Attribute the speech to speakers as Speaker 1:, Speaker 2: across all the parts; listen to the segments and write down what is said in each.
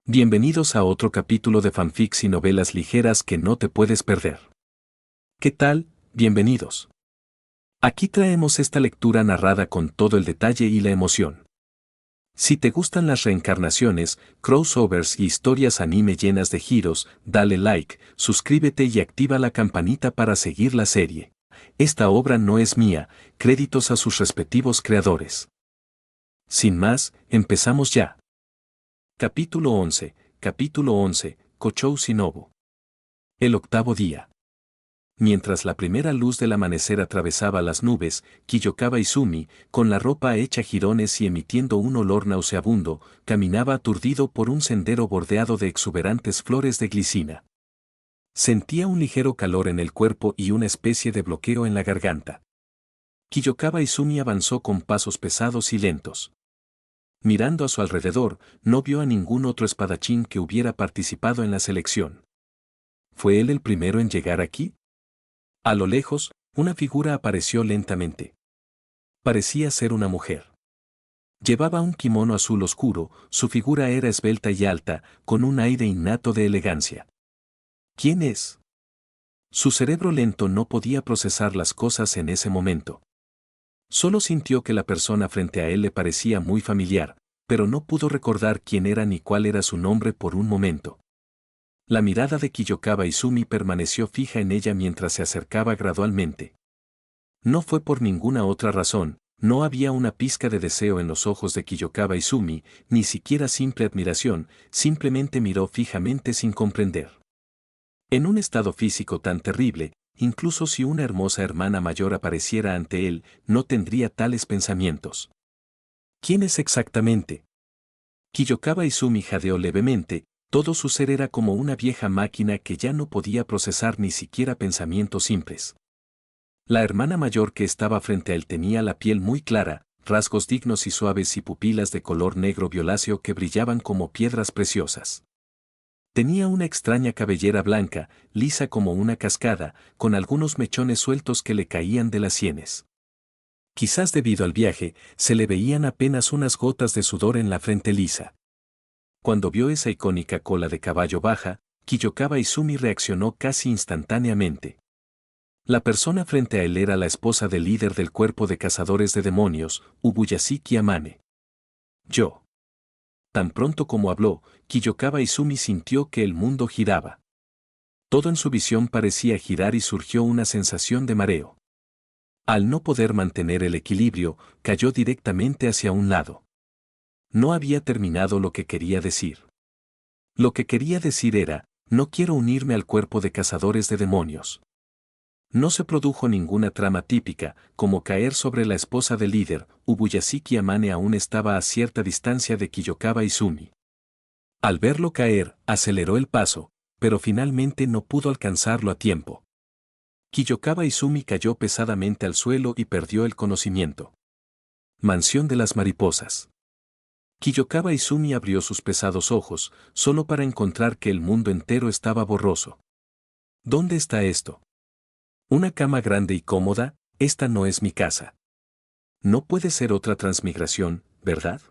Speaker 1: Bienvenidos a otro capítulo de fanfics y novelas ligeras que no te puedes perder. ¿Qué tal? Bienvenidos. Aquí traemos esta lectura narrada con todo el detalle y la emoción. Si te gustan las reencarnaciones, crossovers y historias anime llenas de giros, dale like, suscríbete y activa la campanita para seguir la serie. Esta obra no es mía, créditos a sus respectivos creadores. Sin más, empezamos ya. Capítulo 11, Kochou Shinobu. El octavo día. Mientras la primera luz del amanecer atravesaba las nubes, Kiyokawa Izumi, con la ropa hecha jirones y emitiendo un olor nauseabundo, caminaba aturdido por un sendero bordeado de exuberantes flores de glicina. Sentía un ligero calor en el cuerpo y una especie de bloqueo en la garganta. Kiyokawa Izumi avanzó con pasos pesados y lentos. Mirando a su alrededor, no vio a ningún otro espadachín que hubiera participado en la selección. ¿Fue él el primero en llegar aquí? A lo lejos, una figura apareció lentamente. Parecía ser una mujer. Llevaba un kimono azul oscuro, su figura era esbelta y alta, con un aire innato de elegancia. ¿Quién es? Su cerebro lento no podía procesar las cosas en ese momento. Solo sintió que la persona frente a él le parecía muy familiar, pero no pudo recordar quién era ni cuál era su nombre por un momento. La mirada de Kiyokawa Izumi permaneció fija en ella mientras se acercaba gradualmente. No fue por ninguna otra razón, no había una pizca de deseo en los ojos de Kiyokawa Izumi, ni siquiera simple admiración, simplemente miró fijamente sin comprender. En un estado físico tan terrible, incluso si una hermosa hermana mayor apareciera ante él, no tendría tales pensamientos. ¿Quién es exactamente? Kiyokawa Izumi jadeó levemente, todo su ser era como una vieja máquina que ya no podía procesar ni siquiera pensamientos simples. La hermana mayor que estaba frente a él tenía la piel muy clara, rasgos dignos y suaves y pupilas de color negro violáceo que brillaban como piedras preciosas. Tenía una extraña cabellera blanca, lisa como una cascada, con algunos mechones sueltos que le caían de las sienes. Quizás debido al viaje, se le veían apenas unas gotas de sudor en la frente lisa. Cuando vio esa icónica cola de caballo baja, Kiyokawa Izumi reaccionó casi instantáneamente. La persona frente a él era la esposa del líder del cuerpo de cazadores de demonios, Ubuyashiki Amane. Yo. Tan pronto como habló, Kiyokawa Izumi sintió que el mundo giraba. Todo en su visión parecía girar y surgió una sensación de mareo. Al no poder mantener el equilibrio, cayó directamente hacia un lado. No había terminado lo que quería decir. Lo que quería decir era, no quiero unirme al cuerpo de cazadores de demonios. No se produjo ninguna trama típica, como caer sobre la esposa del líder, Ubuyashiki Amane aún estaba a cierta distancia de Kiyokawa Izumi. Al verlo caer, aceleró el paso, pero finalmente no pudo alcanzarlo a tiempo. Kiyokawa Izumi cayó pesadamente al suelo y perdió el conocimiento. Mansión de las mariposas. Kiyokawa Izumi abrió sus pesados ojos, solo para encontrar que el mundo entero estaba borroso. ¿Dónde está esto? Una cama grande y cómoda, esta no es mi casa. No puede ser otra transmigración, ¿verdad?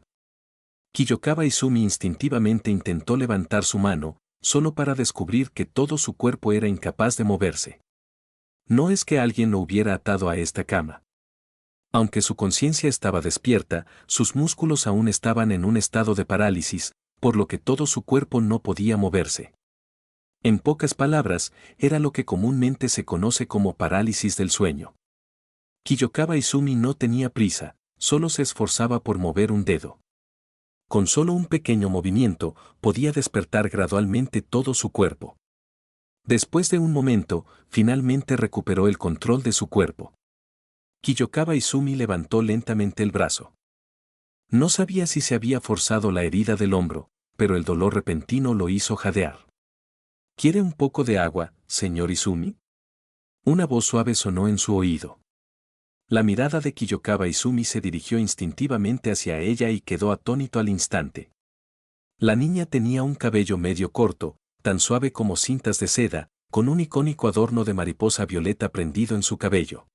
Speaker 1: Kiyokawa Izumi instintivamente intentó levantar su mano, solo para descubrir que todo su cuerpo era incapaz de moverse. No es que alguien lo hubiera atado a esta cama. Aunque su conciencia estaba despierta, sus músculos aún estaban en un estado de parálisis, por lo que todo su cuerpo no podía moverse. En pocas palabras, era lo que comúnmente se conoce como parálisis del sueño. Kiyokawa Izumi no tenía prisa, solo se esforzaba por mover un dedo. Con solo un pequeño movimiento, podía despertar gradualmente todo su cuerpo. Después de un momento, finalmente recuperó el control de su cuerpo. Kiyokawa Izumi levantó lentamente el brazo. No sabía si se había forzado la herida del hombro, pero el dolor repentino lo hizo jadear. ¿Quiere un poco de agua, señor Izumi? Una voz suave sonó en su oído. La mirada de Kiyokawa Izumi se dirigió instintivamente hacia ella y quedó atónito al instante. La niña tenía un cabello medio corto, tan suave como cintas de seda, con un icónico adorno de mariposa violeta prendido en su cabello.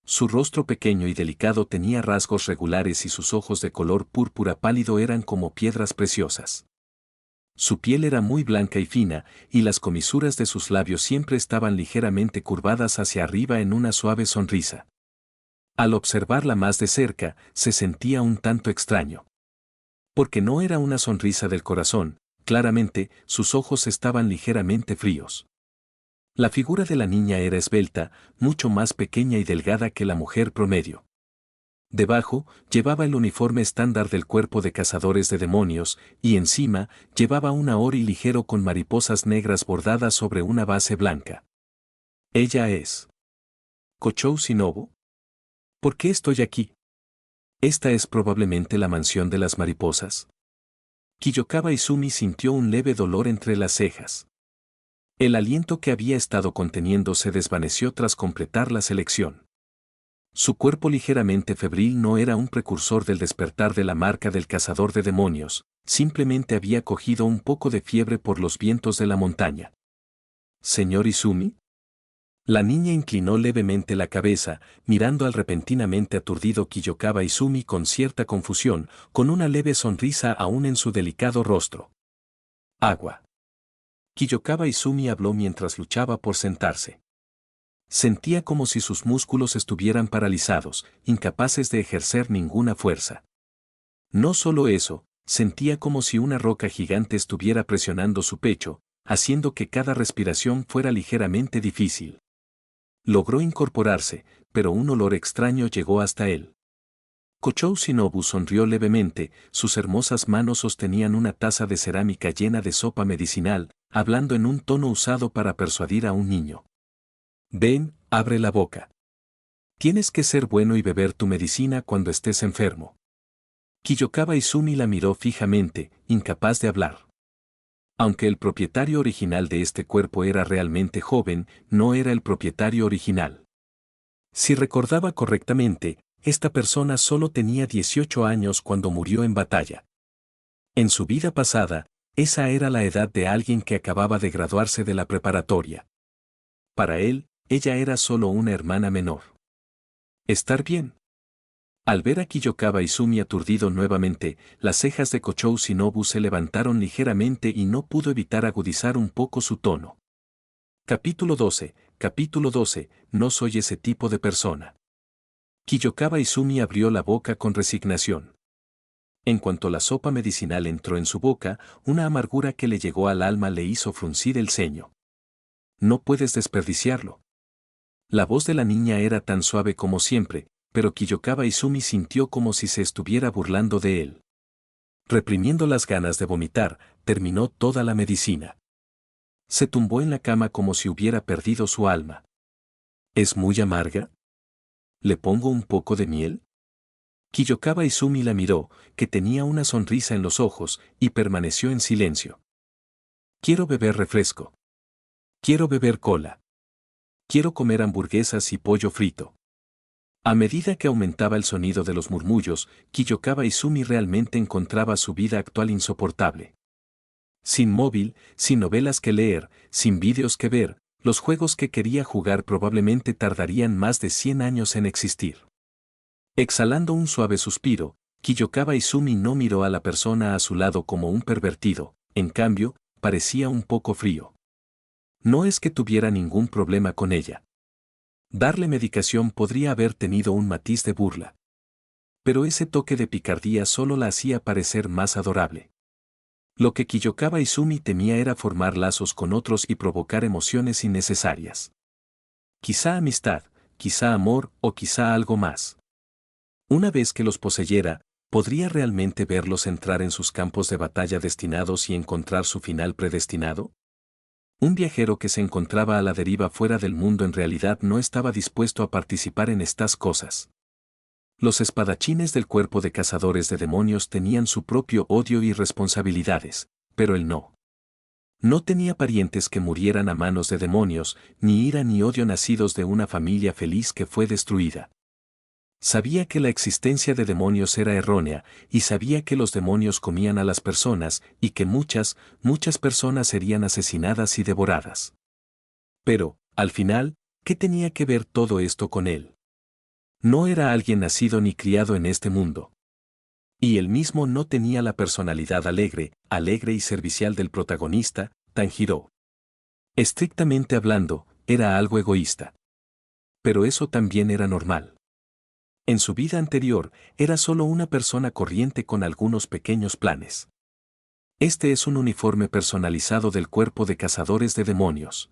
Speaker 1: Su rostro pequeño y delicado tenía rasgos regulares y sus ojos de color púrpura pálido eran como piedras preciosas. Su piel era muy blanca y fina, y las comisuras de sus labios siempre estaban ligeramente curvadas hacia arriba en una suave sonrisa. Al observarla más de cerca, se sentía un tanto extraño. Porque no era una sonrisa del corazón, claramente, sus ojos estaban ligeramente fríos. La figura de la niña era esbelta, mucho más pequeña y delgada que la mujer promedio. Debajo, llevaba el uniforme estándar del cuerpo de cazadores de demonios, y encima, llevaba un ori ligero con mariposas negras bordadas sobre una base blanca. Ella es Kochou Shinobu. ¿Por qué estoy aquí? Esta es probablemente la mansión de las mariposas. Kiyokawa Izumi sintió un leve dolor entre las cejas. El aliento que había estado conteniendo se desvaneció tras completar la selección. Su cuerpo ligeramente febril no era un precursor del despertar de la marca del cazador de demonios, simplemente había cogido un poco de fiebre por los vientos de la montaña. ¿Señor Izumi? La niña inclinó levemente la cabeza, mirando al repentinamente aturdido Kiyokawa Izumi con cierta confusión, con una leve sonrisa aún en su delicado rostro. Agua. Kiyokawa Izumi habló mientras luchaba por sentarse. Sentía como si sus músculos estuvieran paralizados, incapaces de ejercer ninguna fuerza. No solo eso, sentía como si una roca gigante estuviera presionando su pecho, haciendo que cada respiración fuera ligeramente difícil. Logró incorporarse, pero un olor extraño llegó hasta él. Kochou Shinobu sonrió levemente, sus hermosas manos sostenían una taza de cerámica llena de sopa medicinal, hablando en un tono usado para persuadir a un niño. Ven, abre la boca. Tienes que ser bueno y beber tu medicina cuando estés enfermo. Kiyokawa Izumi la miró fijamente, incapaz de hablar. Aunque el propietario original de este cuerpo era realmente joven, no era el propietario original. Si recordaba correctamente, esta persona solo tenía 18 años cuando murió en batalla. En su vida pasada, esa era la edad de alguien que acababa de graduarse de la preparatoria. Para él, ella era solo una hermana menor. ¿Estar bien? Al ver a Kiyokawa Izumi aturdido nuevamente, las cejas de Kochou Shinobu se levantaron ligeramente y no pudo evitar agudizar un poco su tono. Capítulo 12, no soy ese tipo de persona. Kiyokawa Izumi abrió la boca con resignación. En cuanto la sopa medicinal entró en su boca, una amargura que le llegó al alma le hizo fruncir el ceño. No puedes desperdiciarlo. La voz de la niña era tan suave como siempre, pero Kiyokawa Izumi sintió como si se estuviera burlando de él. Reprimiendo las ganas de vomitar, terminó toda la medicina. Se tumbó en la cama como si hubiera perdido su alma. ¿Es muy amarga? ¿Le pongo un poco de miel? Kiyokawa Izumi la miró, que tenía una sonrisa en los ojos, y permaneció en silencio. Quiero beber refresco. Quiero beber cola. Quiero comer hamburguesas y pollo frito. A medida que aumentaba el sonido de los murmullos, Kiyokawa Izumi realmente encontraba su vida actual insoportable. Sin móvil, sin novelas que leer, sin vídeos que ver, los juegos que quería jugar probablemente tardarían más de 100 años en existir. Exhalando un suave suspiro, Kiyokawa Izumi no miró a la persona a su lado como un pervertido, en cambio, parecía un poco frío. No es que tuviera ningún problema con ella. Darle medicación podría haber tenido un matiz de burla. Pero ese toque de picardía solo la hacía parecer más adorable. Lo que Kiyokawa Izumi temía era formar lazos con otros y provocar emociones innecesarias. Quizá amistad, quizá amor o quizá algo más. Una vez que los poseyera, ¿podría realmente verlos entrar en sus campos de batalla destinados y encontrar su final predestinado? Un viajero que se encontraba a la deriva fuera del mundo en realidad no estaba dispuesto a participar en estas cosas. Los espadachines del cuerpo de cazadores de demonios tenían su propio odio y responsabilidades, pero él no. No tenía parientes que murieran a manos de demonios, ni ira ni odio nacidos de una familia feliz que fue destruida. Sabía que la existencia de demonios era errónea, y sabía que los demonios comían a las personas, y que muchas personas serían asesinadas y devoradas. Pero, al final, ¿qué tenía que ver todo esto con él? No era alguien nacido ni criado en este mundo. Y él mismo no tenía la personalidad alegre y servicial del protagonista, Tanjiro. Estrictamente hablando, era algo egoísta. Pero eso también era normal. En su vida anterior, era solo una persona corriente con algunos pequeños planes. Este es un uniforme personalizado del cuerpo de cazadores de demonios.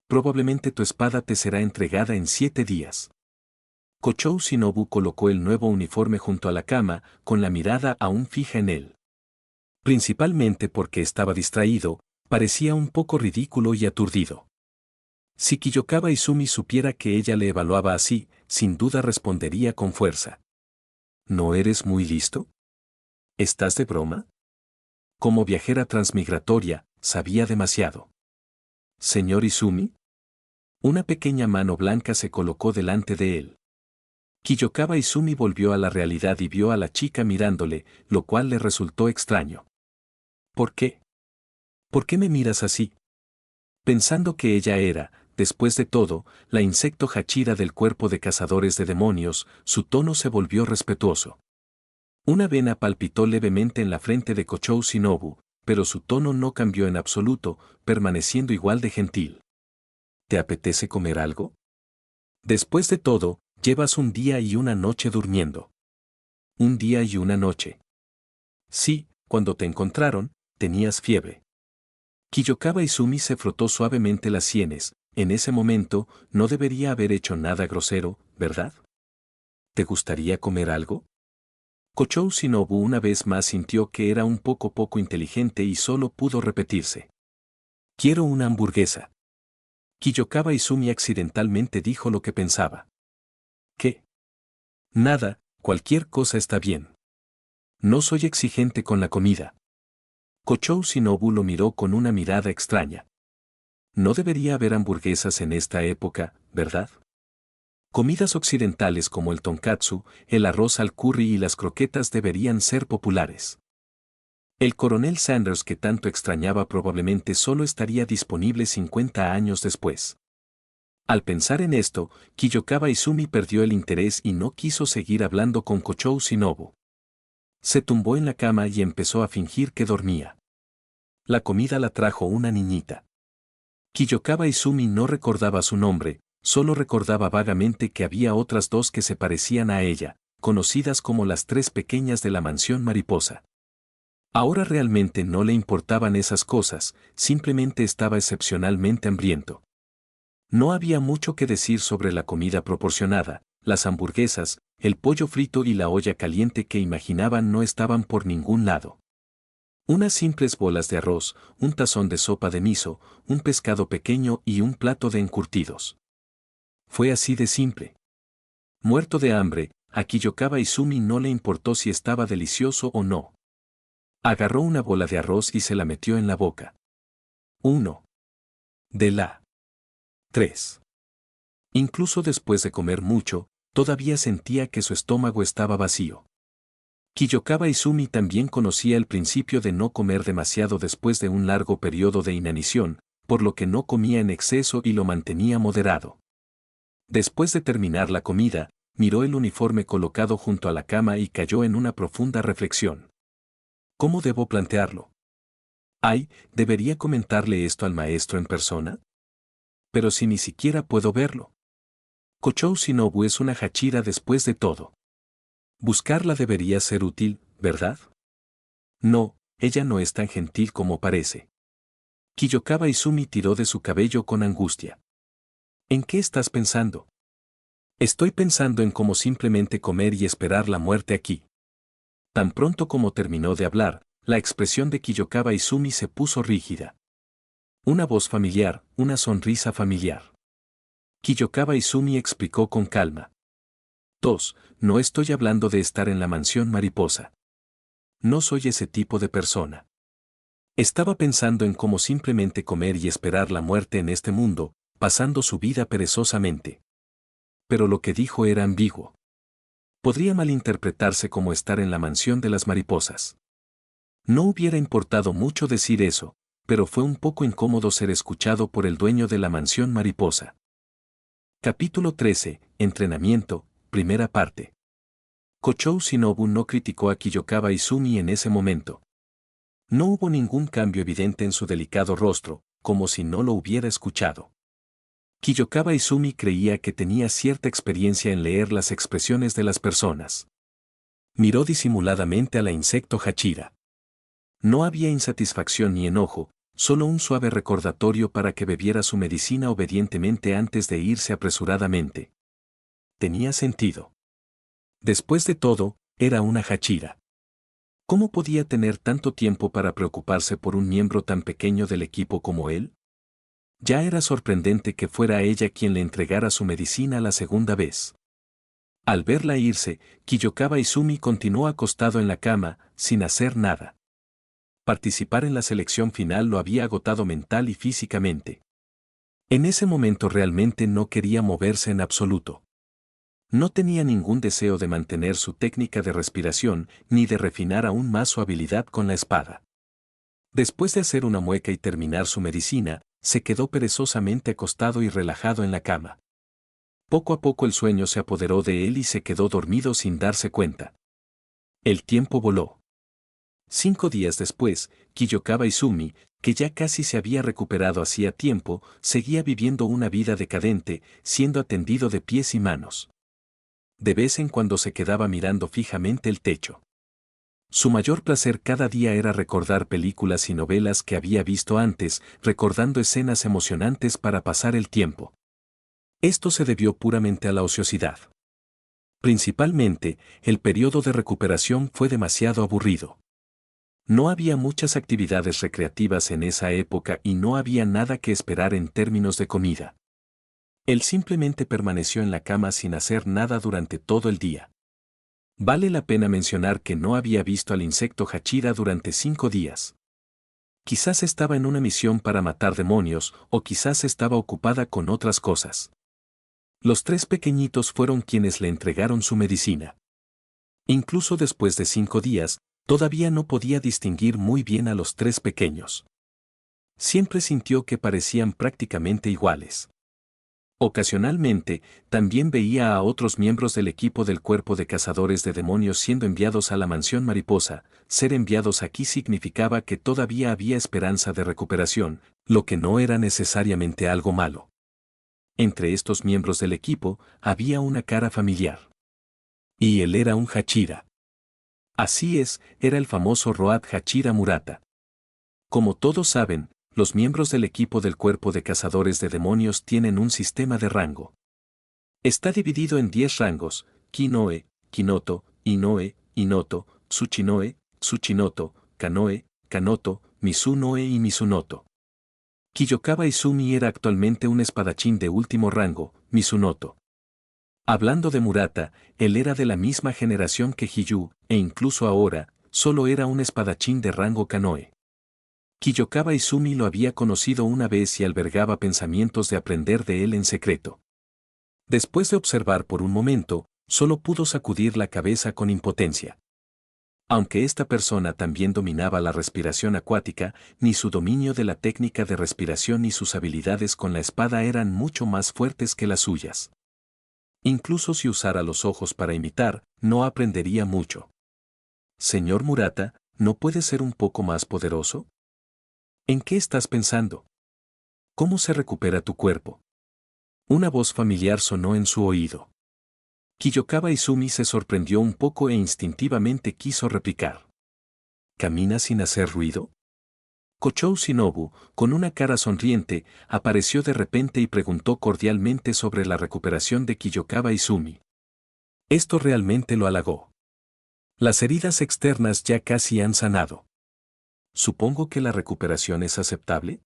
Speaker 1: Probablemente tu espada te será entregada en 7 días. Kochou Shinobu colocó el nuevo uniforme junto a la cama, con la mirada aún fija en él. Principalmente porque estaba distraído, parecía un poco ridículo y aturdido. Si Kiyokawa Izumi supiera que ella le evaluaba así, sin duda respondería con fuerza. ¿No eres muy listo? ¿Estás de broma? Como viajera transmigratoria, sabía demasiado. ¿Señor Izumi? Una pequeña mano blanca se colocó delante de él. Kiyokawa Izumi volvió a la realidad y vio a la chica mirándole, lo cual le resultó extraño. ¿Por qué? ¿Por qué me miras así? Pensando que ella era, después de todo, la insecto Hachira del cuerpo de cazadores de demonios, su tono se volvió respetuoso. Una vena palpitó levemente en la frente de Kochou Shinobu, pero su tono no cambió en absoluto, permaneciendo igual de gentil. ¿Te apetece comer algo? Después de todo, llevas un día y una noche durmiendo. Un día y una noche. Sí, cuando te encontraron, tenías fiebre. Kiyokawa Izumi se frotó suavemente las sienes. En ese momento, no debería haber hecho nada grosero, ¿verdad? ¿Te gustaría comer algo? Kochou Shinobu una vez más sintió que era un poco inteligente y solo pudo repetirse. Quiero una hamburguesa. Kiyokawa Izumi accidentalmente dijo lo que pensaba. ¿Qué? Nada, cualquier cosa está bien. No soy exigente con la comida. Kochou Shinobu lo miró con una mirada extraña. No debería haber hamburguesas en esta época, ¿verdad? Comidas occidentales como el tonkatsu, el arroz al curry y las croquetas deberían ser populares. El coronel Sanders que tanto extrañaba probablemente solo estaría disponible 50 años después. Al pensar en esto, Kiyokawa Izumi perdió el interés y no quiso seguir hablando con Kochou Shinobu. Se tumbó en la cama y empezó a fingir que dormía. La comida la trajo una niñita. Kiyokawa Izumi no recordaba su nombre, solo recordaba vagamente que había otras dos que se parecían a ella, conocidas como las 3 pequeñas de la mansión mariposa. Ahora realmente no le importaban esas cosas, simplemente estaba excepcionalmente hambriento. No había mucho que decir sobre la comida proporcionada, las hamburguesas, el pollo frito y la olla caliente que imaginaban no estaban por ningún lado. Unas simples bolas de arroz, un tazón de sopa de miso, un pescado pequeño y un plato de encurtidos. Fue así de simple. Muerto de hambre, a Kiyokawa Izumi no le importó si estaba delicioso o no. Agarró una bola de arroz y se la metió en la boca. 1. De la 3. Incluso después de comer mucho, todavía sentía que su estómago estaba vacío. Kiyokawa Izumi también conocía el principio de no comer demasiado después de un largo periodo de inanición, por lo que no comía en exceso y lo mantenía moderado. Después de terminar la comida, miró el uniforme colocado junto a la cama y cayó en una profunda reflexión. ¿Cómo debo plantearlo? Ay, ¿debería comentarle esto al maestro en persona? Pero si ni siquiera puedo verlo. Kochou Shinobu es una Hachira después de todo. Buscarla debería ser útil, ¿verdad? No, ella no es tan gentil como parece. Kiyokawa Izumi tiró de su cabello con angustia. ¿En qué estás pensando? Estoy pensando en cómo simplemente comer y esperar la muerte aquí. Tan pronto como terminó de hablar, la expresión de Kiyokawa Izumi se puso rígida. Una voz familiar, una sonrisa familiar. Kiyokawa Izumi explicó con calma. 2. No estoy hablando de estar en la mansión mariposa. No soy ese tipo de persona. Estaba pensando en cómo simplemente comer y esperar la muerte en este mundo, pasando su vida perezosamente. Pero lo que dijo era ambiguo. Podría malinterpretarse como estar en la mansión de las mariposas. No hubiera importado mucho decir eso, pero fue un poco incómodo ser escuchado por el dueño de la mansión mariposa. Capítulo 13. Entrenamiento, primera parte. Kochou Shinobu no criticó a Kiyokawa Izumi en ese momento. No hubo ningún cambio evidente en su delicado rostro, como si no lo hubiera escuchado. Kiyokawa Izumi creía que tenía cierta experiencia en leer las expresiones de las personas. Miró disimuladamente a la insecto Hachira. No había insatisfacción ni enojo, solo un suave recordatorio para que bebiera su medicina obedientemente antes de irse apresuradamente. Tenía sentido. Después de todo, era una Hachira. ¿Cómo podía tener tanto tiempo para preocuparse por un miembro tan pequeño del equipo como él? Ya era sorprendente que fuera ella quien le entregara su medicina la segunda vez. Al verla irse, Kiyokawa Izumi continuó acostado en la cama, sin hacer nada. Participar en la selección final lo había agotado mental y físicamente. En ese momento realmente no quería moverse en absoluto. No tenía ningún deseo de mantener su técnica de respiración ni de refinar aún más su habilidad con la espada. Después de hacer una mueca y terminar su medicina, se quedó perezosamente acostado y relajado en la cama. Poco a poco el sueño se apoderó de él y se quedó dormido sin darse cuenta. El tiempo voló. 5 días después, Kiyokawa Izumi, que ya casi se había recuperado hacía tiempo, seguía viviendo una vida decadente, siendo atendido de pies y manos. De vez en cuando se quedaba mirando fijamente el techo. Su mayor placer cada día era recordar películas y novelas que había visto antes, recordando escenas emocionantes para pasar el tiempo. Esto se debió puramente a la ociosidad. Principalmente, el periodo de recuperación fue demasiado aburrido. No había muchas actividades recreativas en esa época y no había nada que esperar en términos de comida. Él simplemente permaneció en la cama sin hacer nada durante todo el día. Vale la pena mencionar que no había visto al insecto Hachira durante 5 días. Quizás estaba en una misión para matar demonios o quizás estaba ocupada con otras cosas. Los 3 pequeñitos fueron quienes le entregaron su medicina. Incluso después de 5 días, todavía no podía distinguir muy bien a los 3 pequeños. Siempre sintió que parecían prácticamente iguales. Ocasionalmente, también veía a otros miembros del equipo del cuerpo de cazadores de demonios siendo enviados a la mansión mariposa. Ser enviados aquí significaba que todavía había esperanza de recuperación, lo que no era necesariamente algo malo. Entre estos miembros del equipo, había una cara familiar. Y él era un Hachira. Así es, era el famoso Road Hachira Murata. Como todos saben, los miembros del equipo del cuerpo de cazadores de demonios tienen un sistema de rango. Está dividido en 10 rangos: Kinoe, Kinoto, Inoe, Inoto, Tsuchinoe, Tsuchinoto, Kanoe, Kanoto, Mizunoe y Mizunoto. Kiyokawa Izumi era actualmente un espadachín de último rango, Mizunoto. Hablando de Murata, él era de la misma generación que Hiyu, e incluso ahora, solo era un espadachín de rango Kanoe. Kiyokawa Izumi lo había conocido una vez y albergaba pensamientos de aprender de él en secreto. Después de observar por un momento, solo pudo sacudir la cabeza con impotencia. Aunque esta persona también dominaba la respiración acuática, ni su dominio de la técnica de respiración ni sus habilidades con la espada eran mucho más fuertes que las suyas. Incluso si usara los ojos para imitar, no aprendería mucho. Señor Murata, ¿no puede ser un poco más poderoso? ¿En qué estás pensando? ¿Cómo se recupera tu cuerpo? Una voz familiar sonó en su oído. Kiyokawa Izumi se sorprendió un poco e instintivamente quiso replicar. ¿Camina sin hacer ruido? Kochou Shinobu, con una cara sonriente, apareció de repente y preguntó cordialmente sobre la recuperación de Kiyokawa Izumi. Esto realmente lo halagó. Las heridas externas ya casi han sanado. Supongo que la recuperación es aceptable.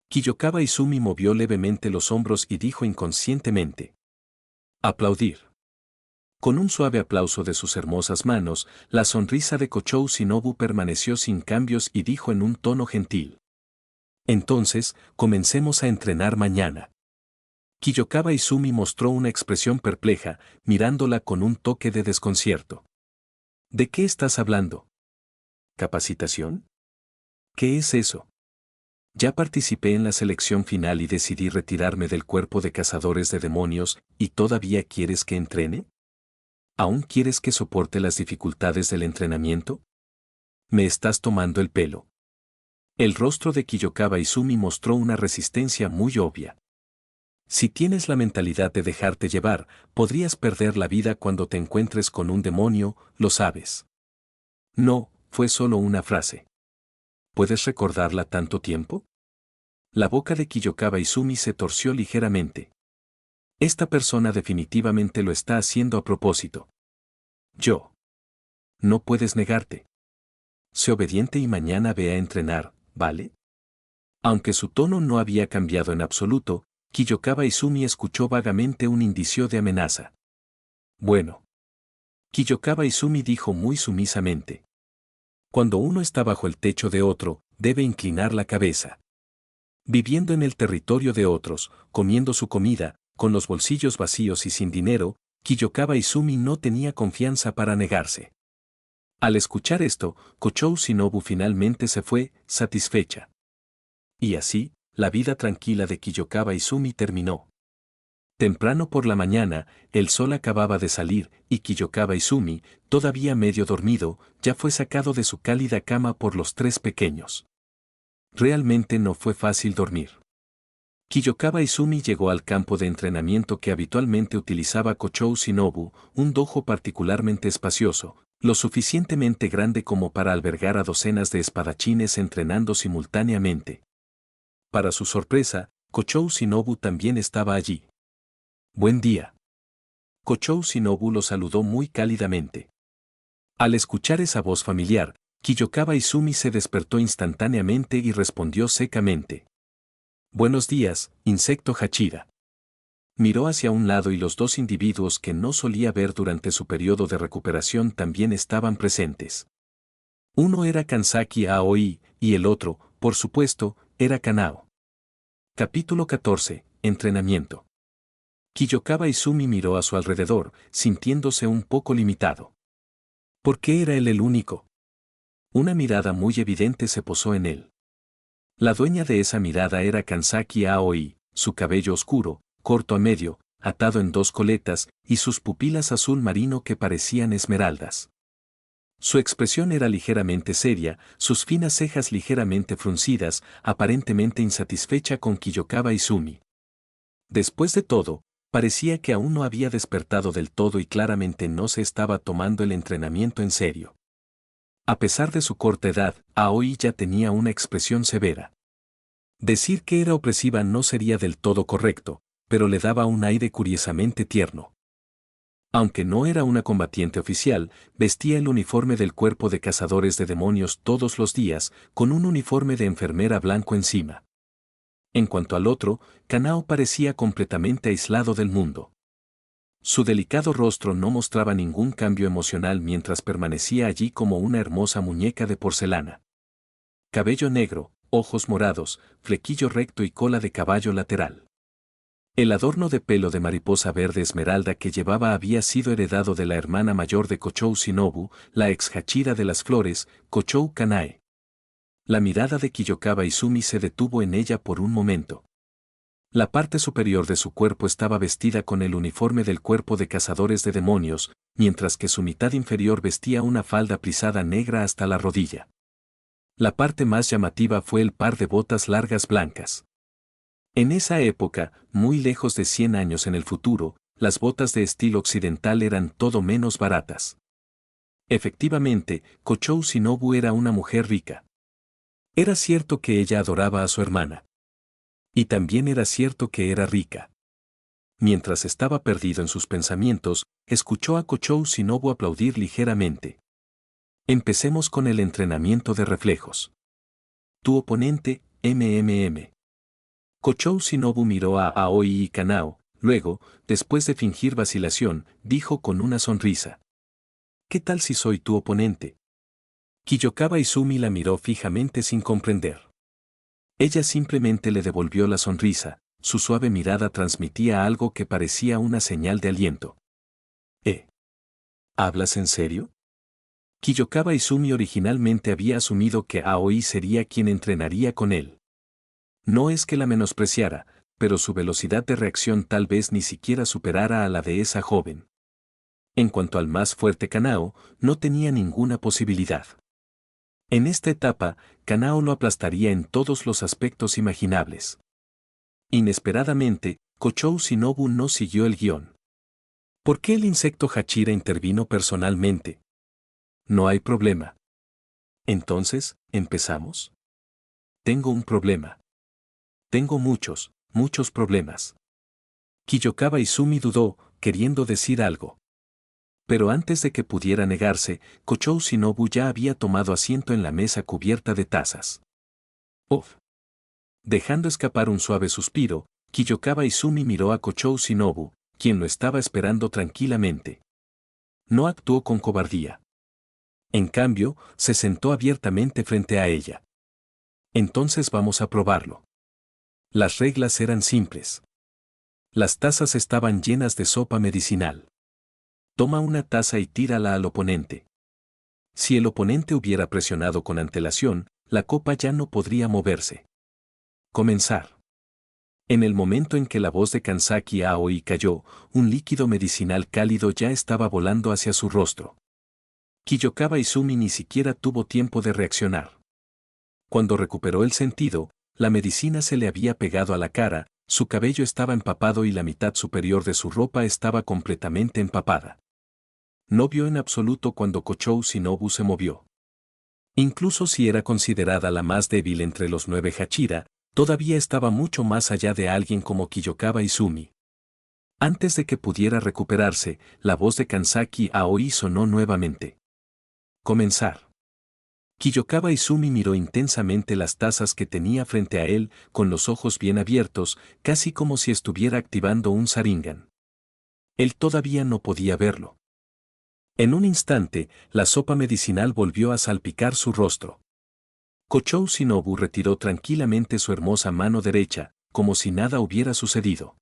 Speaker 1: Kiyokawa Izumi movió levemente los hombros y dijo inconscientemente: aplaudir. Con un suave aplauso de sus hermosas manos, la sonrisa de Kochou Shinobu permaneció sin cambios y dijo en un tono gentil: entonces, comencemos a entrenar mañana. Kiyokawa Izumi mostró una expresión perpleja, mirándola con un toque de desconcierto. ¿De qué estás hablando? ¿Capacitación? ¿Qué es eso? Ya participé en la selección final y decidí retirarme del cuerpo de cazadores de demonios, ¿y todavía quieres que entrene? ¿Aún quieres que soporte las dificultades del entrenamiento? Me estás tomando el pelo. El rostro de Kiyokawa Izumi mostró una resistencia muy obvia. Si tienes la mentalidad de dejarte llevar, podrías perder la vida cuando te encuentres con un demonio, lo sabes. No, fue solo una frase. ¿Puedes recordarla tanto tiempo? La boca de Kiyokawa Izumi se torció ligeramente. Esta persona definitivamente lo está haciendo a propósito. Yo. No puedes negarte. Sé obediente y mañana ve a entrenar, ¿vale? Aunque su tono no había cambiado en absoluto, Kiyokawa Izumi escuchó vagamente un indicio de amenaza. Bueno. Kiyokawa Izumi dijo muy sumisamente. Cuando uno está bajo el techo de otro, debe inclinar la cabeza. Viviendo en el territorio de otros, comiendo su comida, con los bolsillos vacíos y sin dinero, Kiyokawa Izumi no tenía confianza para negarse. Al escuchar esto, Kochou Shinobu finalmente se fue, satisfecha. Y así, la vida tranquila de Kiyokawa Izumi terminó. Temprano por la mañana, el sol acababa de salir, y Kiyokawa Izumi, todavía medio dormido, ya fue sacado de su cálida cama por los tres pequeños. Realmente no fue fácil dormir. Kiyokawa Izumi llegó al campo de entrenamiento que habitualmente utilizaba Kochou Shinobu, un dojo particularmente espacioso, lo suficientemente grande como para albergar a docenas de espadachines entrenando simultáneamente. Para su sorpresa, Kochou Shinobu también estaba allí. Buen día. Kochou Shinobu lo saludó muy cálidamente. Al escuchar esa voz familiar, Kiyokawa Izumi se despertó instantáneamente y respondió secamente. Buenos días, insecto Hachira. Miró hacia un lado y los dos individuos que no solía ver durante su periodo de recuperación también estaban presentes. Uno era Kansaki Aoi, y el otro, por supuesto, era Kanao. Capítulo 14. Entrenamiento. Kiyokawa Izumi miró a su alrededor, sintiéndose un poco limitado. ¿Por qué era él el único? Una mirada muy evidente se posó en él. La dueña de esa mirada era Kansaki Aoi, su cabello oscuro, corto a medio, atado en dos coletas, y sus pupilas azul marino que parecían esmeraldas. Su expresión era ligeramente seria, sus finas cejas ligeramente fruncidas, aparentemente insatisfecha con Kiyokawa Izumi. Después de todo, parecía que aún no había despertado del todo y claramente no se estaba tomando el entrenamiento en serio. A pesar de su corta edad, Aoi ya tenía una expresión severa. Decir que era opresiva no sería del todo correcto, pero le daba un aire curiosamente tierno. Aunque no era una combatiente oficial, vestía el uniforme del cuerpo de cazadores de demonios todos los días, con un uniforme de enfermera blanco encima. En cuanto al otro, Kanao parecía completamente aislado del mundo. Su delicado rostro no mostraba ningún cambio emocional mientras permanecía allí como una hermosa muñeca de porcelana. Cabello negro, ojos morados, flequillo recto y cola de caballo lateral. El adorno de pelo de mariposa verde esmeralda que llevaba había sido heredado de la hermana mayor de Kochou Shinobu, la ex Hachira de las flores, Kochou Kanae. La mirada de Kiyokawa Izumi se detuvo en ella por un momento. La parte superior de su cuerpo estaba vestida con el uniforme del cuerpo de cazadores de demonios, mientras que su mitad inferior vestía una falda plisada negra hasta la rodilla. La parte más llamativa fue el par de botas largas blancas. En esa época, muy lejos de 100 años en el futuro, las botas de estilo occidental eran todo menos baratas. Efectivamente, Kochou Shinobu era una mujer rica. Era cierto que ella adoraba a su hermana. Y también era cierto que era rica. Mientras estaba perdido en sus pensamientos, escuchó a Kochou Shinobu aplaudir ligeramente. Empecemos con el entrenamiento de reflejos. Tu oponente, MMM. Kochou Shinobu miró a Aoi y Kanao, luego, después de fingir vacilación, dijo con una sonrisa. ¿Qué tal si soy tu oponente? Kiyokawa Izumi la miró fijamente sin comprender. Ella simplemente le devolvió la sonrisa, su suave mirada transmitía algo que parecía una señal de aliento. ¿Hablas en serio? Kiyokawa Izumi originalmente había asumido que Aoi sería quien entrenaría con él. No es que la menospreciara, pero su velocidad de reacción tal vez ni siquiera superara a la de esa joven. En cuanto al más fuerte Kanao, no tenía ninguna posibilidad. En esta etapa, Kanao lo aplastaría en todos los aspectos imaginables. Inesperadamente, Kochou Shinobu no siguió el guión. ¿Por qué el insecto Hachira intervino personalmente? No hay problema. Entonces, ¿empezamos? Tengo un problema. Tengo muchos problemas. Kiyokawa Izumi dudó, queriendo decir algo. Pero antes de que pudiera negarse, Kochou Shinobu ya había tomado asiento en la mesa cubierta de tazas. ¡Uf! Dejando escapar un suave suspiro, Kiyokawa Izumi miró a Kochou Shinobu, quien lo estaba esperando tranquilamente. No actuó con cobardía. En cambio, se sentó abiertamente frente a ella. Entonces vamos a probarlo. Las reglas eran simples. Las tazas estaban llenas de sopa medicinal. Toma una taza y tírala al oponente. Si el oponente hubiera presionado con antelación, la copa ya no podría moverse. Comenzar. En el momento en que la voz de Kansaki Aoi cayó, un líquido medicinal cálido ya estaba volando hacia su rostro. Kiyokawa Izumi ni siquiera tuvo tiempo de reaccionar. Cuando recuperó el sentido, la medicina se le había pegado a la cara, su cabello estaba empapado y la mitad superior de su ropa estaba completamente empapada. No vio en absoluto cuando Kochou Shinobu se movió. Incluso si era considerada la más débil entre los 9 Hachira, todavía estaba mucho más allá de alguien como Kiyokawa Izumi. Antes de que pudiera recuperarse, la voz de Kansaki Aoi sonó nuevamente. Comenzar. Kiyokawa Izumi miró intensamente las tazas que tenía frente a él, con los ojos bien abiertos, casi como si estuviera activando un Sharingan. Él todavía no podía verlo. En un instante, la sopa medicinal volvió a salpicar su rostro. Kochou Shinobu retiró tranquilamente su hermosa mano derecha, como si nada hubiera sucedido.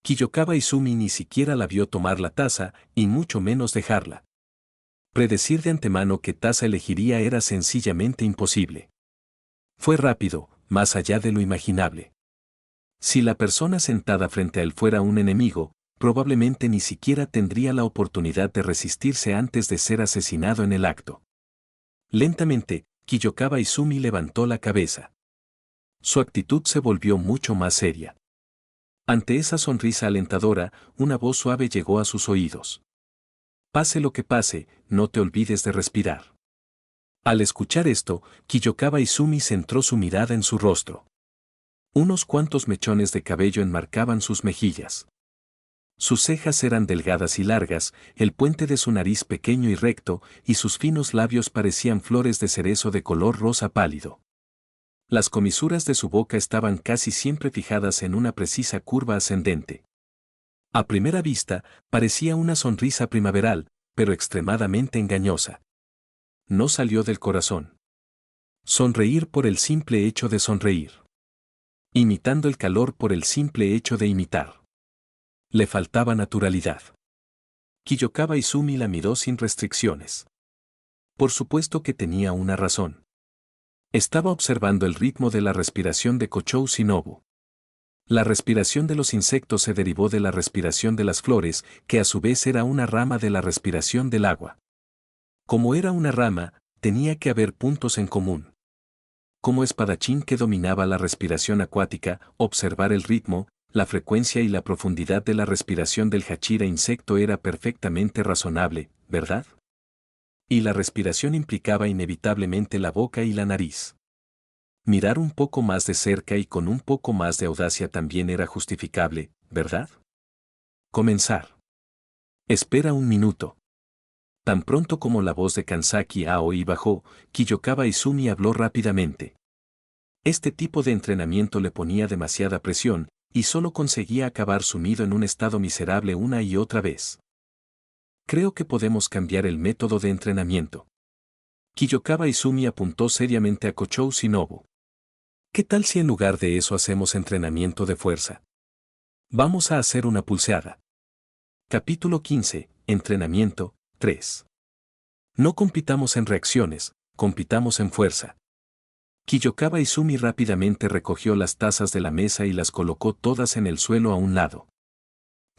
Speaker 1: Kiyokawa Izumi ni siquiera la vio tomar la taza, y mucho menos dejarla. Predecir de antemano qué taza elegiría era sencillamente imposible. Fue rápido, más allá de lo imaginable. Si la persona sentada frente a él fuera un enemigo, probablemente ni siquiera tendría la oportunidad de resistirse antes de ser asesinado en el acto. Lentamente, Kiyokawa Izumi levantó la cabeza. Su actitud se volvió mucho más seria. Ante esa sonrisa alentadora, una voz suave llegó a sus oídos. Pase lo que pase, no te olvides de respirar. Al escuchar esto, Kiyokawa Izumi centró su mirada en su rostro. Unos cuantos mechones de cabello enmarcaban sus mejillas. Sus cejas eran delgadas y largas, el puente de su nariz pequeño y recto, y sus finos labios parecían flores de cerezo de color rosa pálido. Las comisuras de su boca estaban casi siempre fijadas en una precisa curva ascendente. A primera vista, parecía una sonrisa primaveral, pero extremadamente engañosa. No salió del corazón. Sonreír por el simple hecho de sonreír. Imitando el calor por el simple hecho de imitar. Le faltaba naturalidad. Kiyokawa Izumi la miró sin restricciones. Por supuesto que tenía una razón. Estaba observando el ritmo de la respiración de Kochou Shinobu. La respiración de los insectos se derivó de la respiración de las flores, que a su vez era una rama de la respiración del agua. Como era una rama, tenía que haber puntos en común. Como espadachín que dominaba la respiración acuática, observar el ritmo, la frecuencia y la profundidad de la respiración del Hachira insecto era perfectamente razonable, ¿verdad? Y la respiración implicaba inevitablemente la boca y la nariz. Mirar un poco más de cerca y con un poco más de audacia también era justificable, ¿verdad? Comenzar. Espera un minuto. Tan pronto como la voz de Kansaki Aoi bajó, Kiyokawa Izumi habló rápidamente. Este tipo de entrenamiento le ponía demasiada presión, y solo conseguía acabar sumido en un estado miserable una y otra vez. Creo que podemos cambiar el método de entrenamiento. Kiyokawa Izumi apuntó seriamente a Kochou Shinobu. ¿Qué tal si en lugar de eso hacemos entrenamiento de fuerza? Vamos a hacer una pulseada. Capítulo 15, Entrenamiento, 3. No compitamos en reacciones, compitamos en fuerza. Kiyokawa Izumi rápidamente recogió las tazas de la mesa y las colocó todas en el suelo a un lado.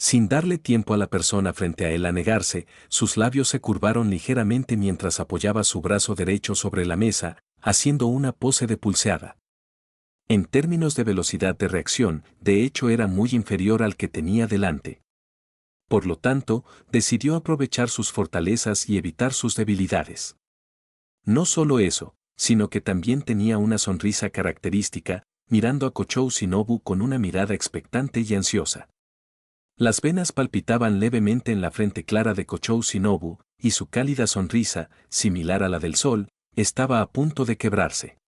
Speaker 1: Sin darle tiempo a la persona frente a él a negarse, sus labios se curvaron ligeramente mientras apoyaba su brazo derecho sobre la mesa, haciendo una pose de pulseada. En términos de velocidad de reacción, de hecho era muy inferior al que tenía delante. Por lo tanto, decidió aprovechar sus fortalezas y evitar sus debilidades. No solo eso, sino que también tenía una sonrisa característica, mirando a Kochou Shinobu con una mirada expectante y ansiosa. Las venas palpitaban levemente en la frente clara de Kochou Shinobu, y su cálida sonrisa, similar a la del sol, estaba a punto de quebrarse.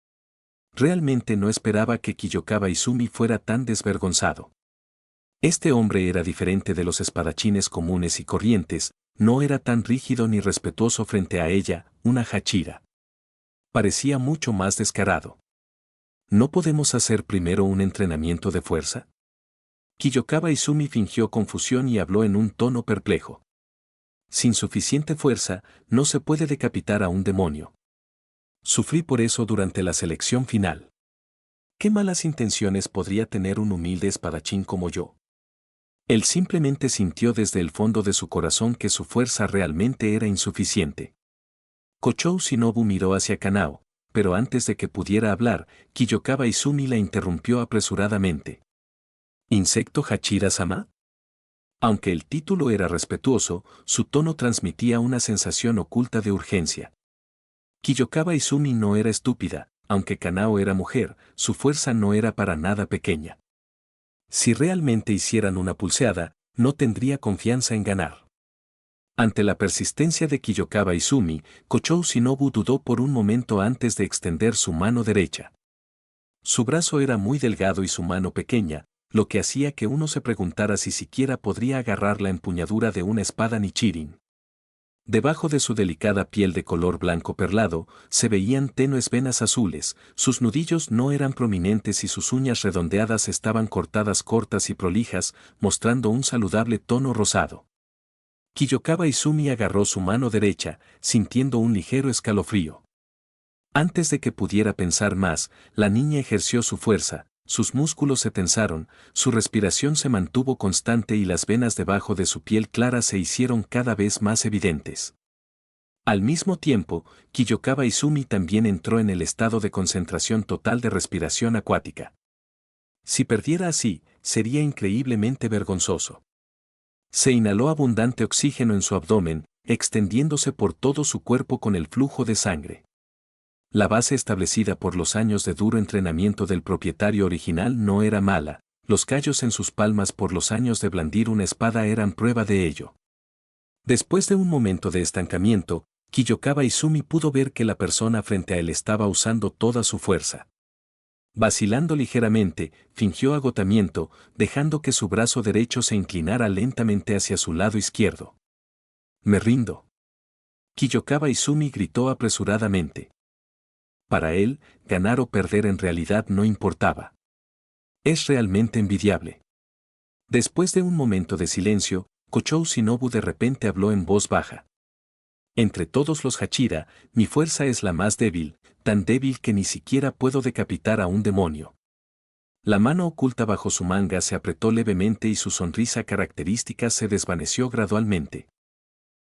Speaker 1: Realmente no esperaba que Kiyokawa Izumi fuera tan desvergonzado. Este hombre era diferente de los espadachines comunes y corrientes, no era tan rígido ni respetuoso frente a ella, una hachira. Parecía mucho más descarado. ¿No podemos hacer primero un entrenamiento de fuerza? Kiyokawa Izumi fingió confusión y habló en un tono perplejo. Sin suficiente fuerza, no se puede decapitar a un demonio. Sufrí por eso durante la selección final. ¿Qué malas intenciones podría tener un humilde espadachín como yo? Él simplemente sintió desde el fondo de su corazón que su fuerza realmente era insuficiente. Kochou Shinobu miró hacia Kanao, pero antes de que pudiera hablar, Kiyokawa Izumi la interrumpió apresuradamente. ¿Insecto Hachira-sama? Aunque el título era respetuoso, su tono transmitía una sensación oculta de urgencia. Kiyokawa Izumi no era estúpida, aunque Kanao era mujer, su fuerza no era para nada pequeña. Si realmente hicieran una pulseada, no tendría confianza en ganar. Ante la persistencia de Kiyokawa Izumi, Kochou Shinobu dudó por un momento antes de extender su mano derecha. Su brazo era muy delgado y su mano pequeña, lo que hacía que uno se preguntara si siquiera podría agarrar la empuñadura de una espada Nichirin. Debajo de su delicada piel de color blanco perlado, se veían tenues venas azules, sus nudillos no eran prominentes y sus uñas redondeadas estaban cortadas cortas y prolijas, mostrando un saludable tono rosado. Kiyokawa Izumi agarró su mano derecha, sintiendo un ligero escalofrío. Antes de que pudiera pensar más, la niña ejerció su fuerza, sus músculos se tensaron, su respiración se mantuvo constante y las venas debajo de su piel clara se hicieron cada vez más evidentes. Al mismo tiempo, Kiyokawa Izumi también entró en el estado de concentración total de respiración acuática. Si perdiera así, sería increíblemente vergonzoso. Se inhaló abundante oxígeno en su abdomen, extendiéndose por todo su cuerpo con el flujo de sangre. La base establecida por los años de duro entrenamiento del propietario original no era mala, los callos en sus palmas por los años de blandir una espada eran prueba de ello. Después de un momento de estancamiento, Kiyokawa Izumi pudo ver que la persona frente a él estaba usando toda su fuerza. Vacilando ligeramente, fingió agotamiento, dejando que su brazo derecho se inclinara lentamente hacia su lado izquierdo. «Me rindo». Kiyokawa Izumi gritó apresuradamente. Para él, ganar o perder en realidad no importaba. Es realmente envidiable. Después de un momento de silencio, Kochou Shinobu de repente habló en voz baja. Entre todos los Hachira, mi fuerza es la más débil, tan débil que ni siquiera puedo decapitar a un demonio. La mano oculta bajo su manga se apretó levemente y su sonrisa característica se desvaneció gradualmente.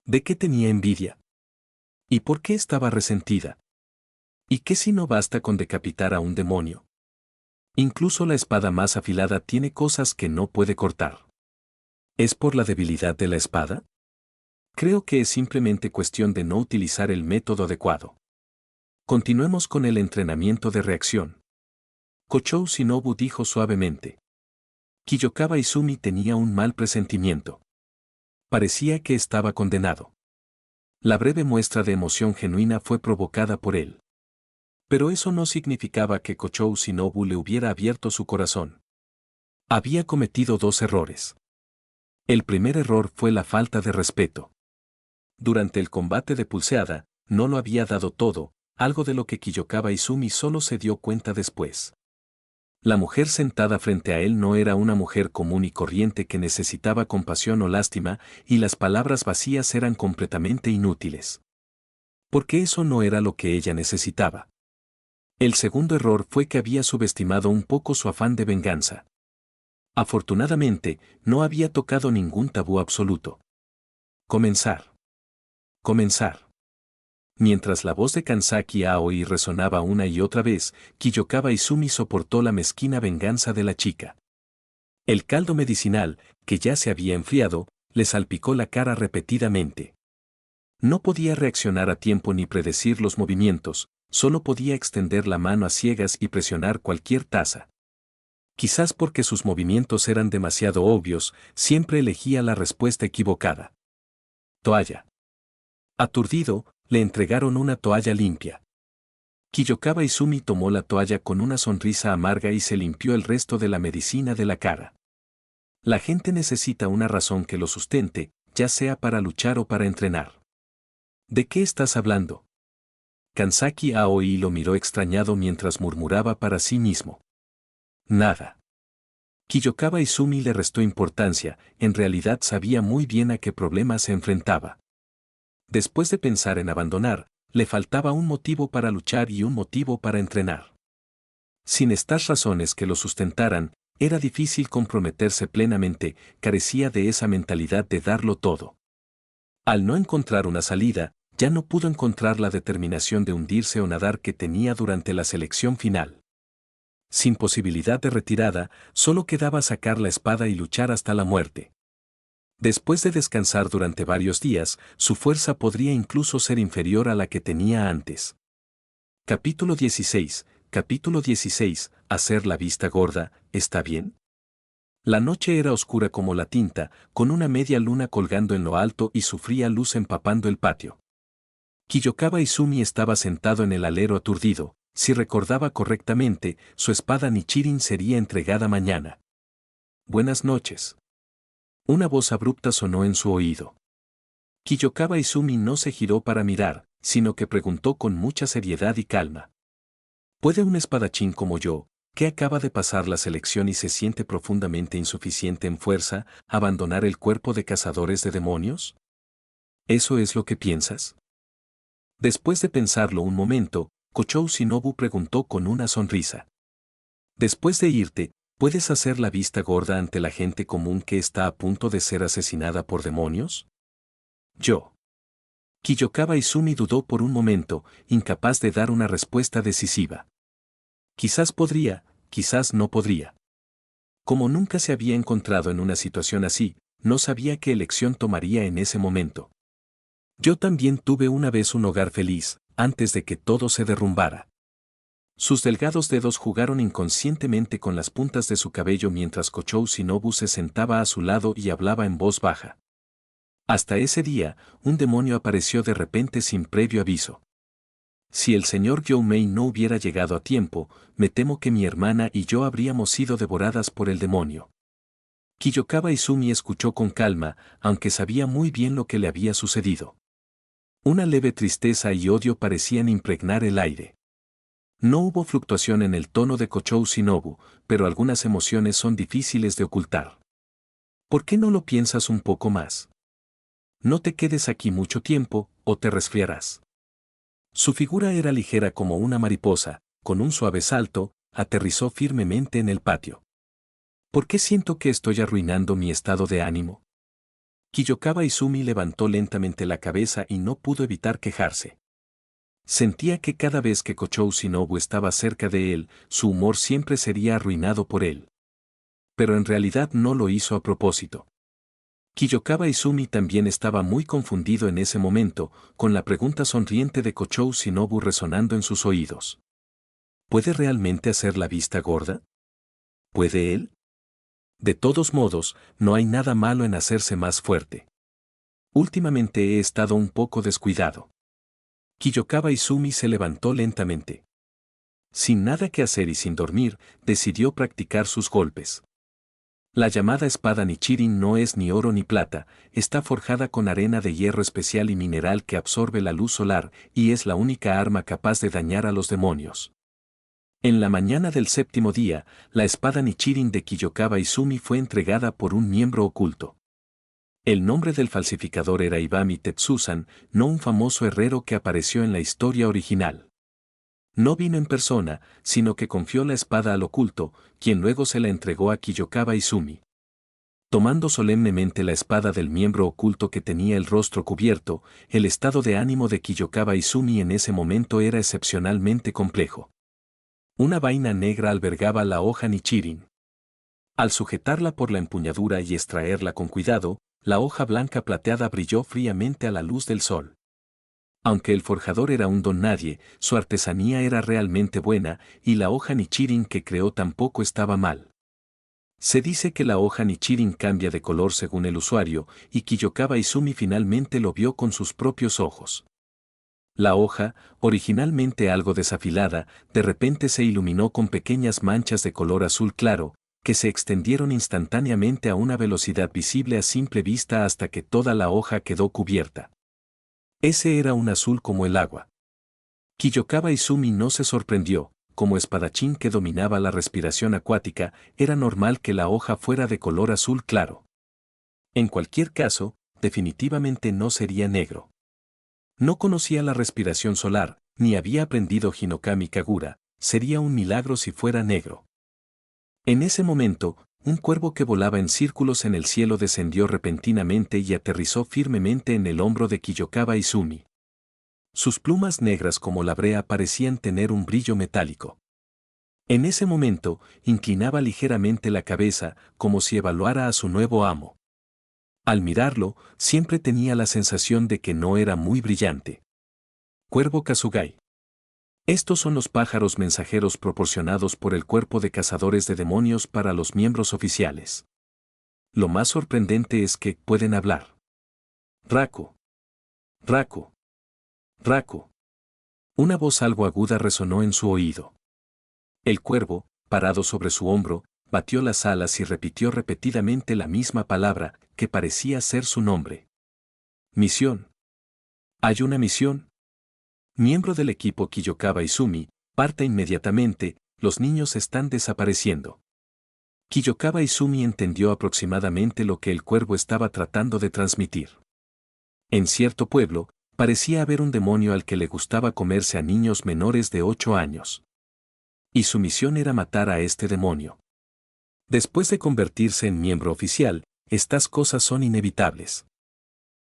Speaker 1: ¿De qué tenía envidia? ¿Y por qué estaba resentida? ¿Y qué si no basta con decapitar a un demonio? Incluso la espada más afilada tiene cosas que no puede cortar. ¿Es por la debilidad de la espada? Creo que es simplemente cuestión de no utilizar el método adecuado. Continuemos con el entrenamiento de reacción. Kochou Shinobu dijo suavemente. Kiyokawa Izumi tenía un mal presentimiento. Parecía que estaba condenado. La breve muestra de emoción genuina fue provocada por él. Pero eso no significaba que Kochou Shinobu le hubiera abierto su corazón. Había cometido dos errores. El primer error fue la falta de respeto. Durante el combate de pulseada, no lo había dado todo, algo de lo que Kiyokawa Izumi solo se dio cuenta después. La mujer sentada frente a él no era una mujer común y corriente que necesitaba compasión o lástima, y las palabras vacías eran completamente inútiles. Porque eso no era lo que ella necesitaba. El segundo error fue que había subestimado un poco su afán de venganza. Afortunadamente, no había tocado ningún tabú absoluto. Comenzar. Comenzar. Mientras la voz de Kansaki Aoi resonaba una y otra vez, Kiyokawa Izumi soportó la mezquina venganza de la chica. El caldo medicinal, que ya se había enfriado, le salpicó la cara repetidamente. No podía reaccionar a tiempo ni predecir los movimientos, solo podía extender la mano a ciegas y presionar cualquier taza. Quizás porque sus movimientos eran demasiado obvios, siempre elegía la respuesta equivocada. Toalla. Aturdido, le entregaron una toalla limpia. Kiyokawa Izumi tomó la toalla con una sonrisa amarga y se limpió el resto de la medicina de la cara. La gente necesita una razón que lo sustente, ya sea para luchar o para entrenar. ¿De qué estás hablando? Kansaki Aoi lo miró extrañado mientras murmuraba para sí mismo. Nada. Kiyokawa Izumi le restó importancia, en realidad sabía muy bien a qué problema se enfrentaba. Después de pensar en abandonar, le faltaba un motivo para luchar y un motivo para entrenar. Sin estas razones que lo sustentaran, era difícil comprometerse plenamente, carecía de esa mentalidad de darlo todo. Al no encontrar una salida, ya no pudo encontrar la determinación de hundirse o nadar que tenía durante la selección final. Sin posibilidad de retirada, solo quedaba sacar la espada y luchar hasta la muerte. Después de descansar durante varios días, su fuerza podría incluso ser inferior a la que tenía antes. Capítulo 16. Capítulo 16. Hacer la vista gorda, ¿está bien? La noche era oscura como la tinta, con una media luna colgando en lo alto y su fría luz empapando el patio. Kiyokawa Izumi estaba sentado en el alero aturdido. Si recordaba correctamente, su espada Nichirin sería entregada mañana. Buenas noches. Una voz abrupta sonó en su oído. Kiyokawa Izumi no se giró para mirar, sino que preguntó con mucha seriedad y calma. ¿Puede un espadachín como yo, que acaba de pasar la selección y se siente profundamente insuficiente en fuerza, abandonar el cuerpo de cazadores de demonios? ¿Eso es lo que piensas? Después de pensarlo un momento, Kochou Shinobu preguntó con una sonrisa. Después de irte, ¿puedes hacer la vista gorda ante la gente común que está a punto de ser asesinada por demonios? Yo. Kiyokawa Izumi dudó por un momento, incapaz de dar una respuesta decisiva. Quizás podría, quizás no podría. Como nunca se había encontrado en una situación así, no sabía qué elección tomaría en ese momento. Yo también tuve una vez un hogar feliz, antes de que todo se derrumbara. Sus delgados dedos jugaron inconscientemente con las puntas de su cabello mientras Kochou Shinobu se sentaba a su lado y hablaba en voz baja. Hasta ese día, un demonio apareció de repente sin previo aviso. Si el señor Youmei no hubiera llegado a tiempo, me temo que mi hermana y yo habríamos sido devoradas por el demonio. Kiyokawa Izumi escuchó con calma, aunque sabía muy bien lo que le había sucedido. Una leve tristeza y odio parecían impregnar el aire. No hubo fluctuación en el tono de Kochou Shinobu, pero algunas emociones son difíciles de ocultar. ¿Por qué no lo piensas un poco más? No te quedes aquí mucho tiempo, o te resfriarás. Su figura era ligera como una mariposa, con un suave salto, aterrizó firmemente en el patio. ¿Por qué siento que estoy arruinando mi estado de ánimo? Kiyokawa Izumi levantó lentamente la cabeza y no pudo evitar quejarse. Sentía que cada vez que Kochou Shinobu estaba cerca de él, su humor siempre sería arruinado por él. Pero en realidad no lo hizo a propósito. Kiyokawa Izumi también estaba muy confundido en ese momento, con la pregunta sonriente de Kochou Shinobu resonando en sus oídos. ¿Puede realmente hacer la vista gorda? ¿Puede él? De todos modos, no hay nada malo en hacerse más fuerte. Últimamente he estado un poco descuidado. Kiyokawa Izumi se levantó lentamente. Sin nada que hacer y sin dormir, decidió practicar sus golpes. La llamada espada Nichirin no es ni oro ni plata, está forjada con arena de hierro especial y mineral que absorbe la luz solar y es la única arma capaz de dañar a los demonios. En la mañana del séptimo día, la espada Nichirin de Kiyokawa Izumi fue entregada por un miembro oculto. El nombre del falsificador era Ibami Tetsuzan, no un famoso herrero que apareció en la historia original. No vino en persona, sino que confió la espada al oculto, quien luego se la entregó a Kiyokawa Izumi. Tomando solemnemente la espada del miembro oculto que tenía el rostro cubierto, el estado de ánimo de Kiyokawa Izumi en ese momento era excepcionalmente complejo. Una vaina negra albergaba la hoja Nichirin. Al sujetarla por la empuñadura y extraerla con cuidado, la hoja blanca plateada brilló fríamente a la luz del sol. Aunque el forjador era un don nadie, su artesanía era realmente buena, y la hoja Nichirin que creó tampoco estaba mal. Se dice que la hoja Nichirin cambia de color según el usuario, y Kiyokawa Izumi finalmente lo vio con sus propios ojos. La hoja, originalmente algo desafilada, de repente se iluminó con pequeñas manchas de color azul claro, que se extendieron instantáneamente a una velocidad visible a simple vista hasta que toda la hoja quedó cubierta. Ese era un azul como el agua. Kiyokawa Izumi no se sorprendió. Como espadachín que dominaba la respiración acuática, era normal que la hoja fuera de color azul claro. En cualquier caso, definitivamente no sería negro. No conocía la respiración solar, ni había aprendido Hinokami Kagura, sería un milagro si fuera negro. En ese momento, un cuervo que volaba en círculos en el cielo descendió repentinamente y aterrizó firmemente en el hombro de Kiyokawa Izumi. Sus plumas negras como la brea parecían tener un brillo metálico. En ese momento, inclinaba ligeramente la cabeza, como si evaluara a su nuevo amo. Al mirarlo, siempre tenía la sensación de que no era muy brillante. Cuervo Kasugai. Estos son los pájaros mensajeros proporcionados por el cuerpo de cazadores de demonios para los miembros oficiales. Lo más sorprendente es que pueden hablar. Raku. Raku. Raku. Una voz algo aguda resonó en su oído. El cuervo, parado sobre su hombro, batió las alas y repitió repetidamente la misma palabra, que parecía ser su nombre. Misión. ¿Hay una misión? Miembro del equipo Kiyokawa Izumi, parte inmediatamente, los niños están desapareciendo. Kiyokawa Izumi entendió aproximadamente lo que el cuervo estaba tratando de transmitir. En cierto pueblo, parecía haber un demonio al que le gustaba comerse a niños menores de 8 años. Y su misión era matar a este demonio. Después de convertirse en miembro oficial, estas cosas son inevitables.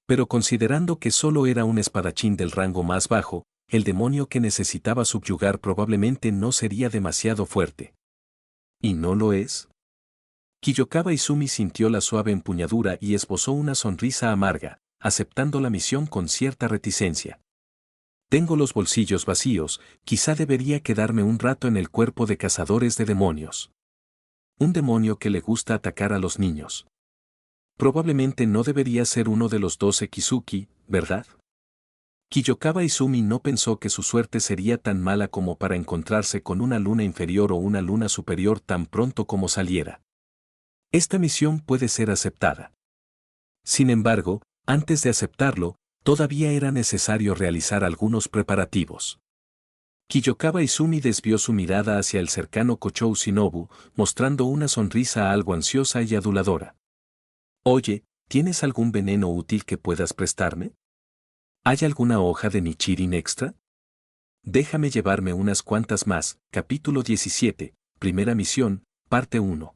Speaker 1: Pero considerando que solo era un espadachín del rango más bajo, el demonio que necesitaba subyugar probablemente no sería demasiado fuerte. ¿Y no lo es? Kiyokawa Izumi sintió la suave empuñadura y esbozó una sonrisa amarga, aceptando la misión con cierta reticencia. Tengo los bolsillos vacíos, quizá debería quedarme un rato en el cuerpo de cazadores de demonios. Un demonio que le gusta atacar a los niños. Probablemente no debería ser uno de los 12 Kizuki, ¿verdad? Kiyokawa Izumi no pensó que su suerte sería tan mala como para encontrarse con una luna inferior o una luna superior tan pronto como saliera. Esta misión puede ser aceptada. Sin embargo, antes de aceptarlo, todavía era necesario realizar algunos preparativos. Kiyokawa Izumi desvió su mirada hacia el cercano Kochou Shinobu, mostrando una sonrisa algo ansiosa y aduladora. Oye, ¿tienes algún veneno útil que puedas prestarme? ¿Hay alguna hoja de Nichirin extra? Déjame llevarme unas cuantas más. Capítulo 17, Primera misión, parte 1.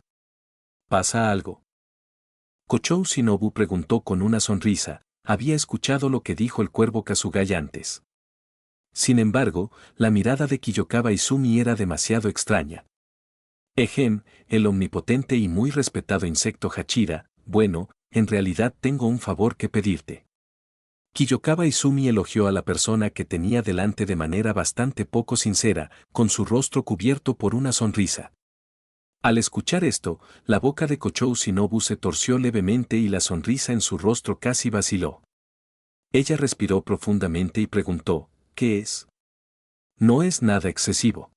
Speaker 1: ¿Pasa algo? Kochou Shinobu preguntó con una sonrisa, había escuchado lo que dijo el cuervo Kasugai antes. Sin embargo, la mirada de Kiyokawa Izumi era demasiado extraña. Ejem, el omnipotente y muy respetado insecto Hachira, bueno, en realidad tengo un favor que pedirte. Kiyokawa Izumi elogió a la persona que tenía delante de manera bastante poco sincera, con su rostro cubierto por una sonrisa. Al escuchar esto, la boca de Kochou Shinobu se torció levemente y la sonrisa en su rostro casi vaciló. Ella respiró profundamente y preguntó, ¿qué es? No es nada excesivo.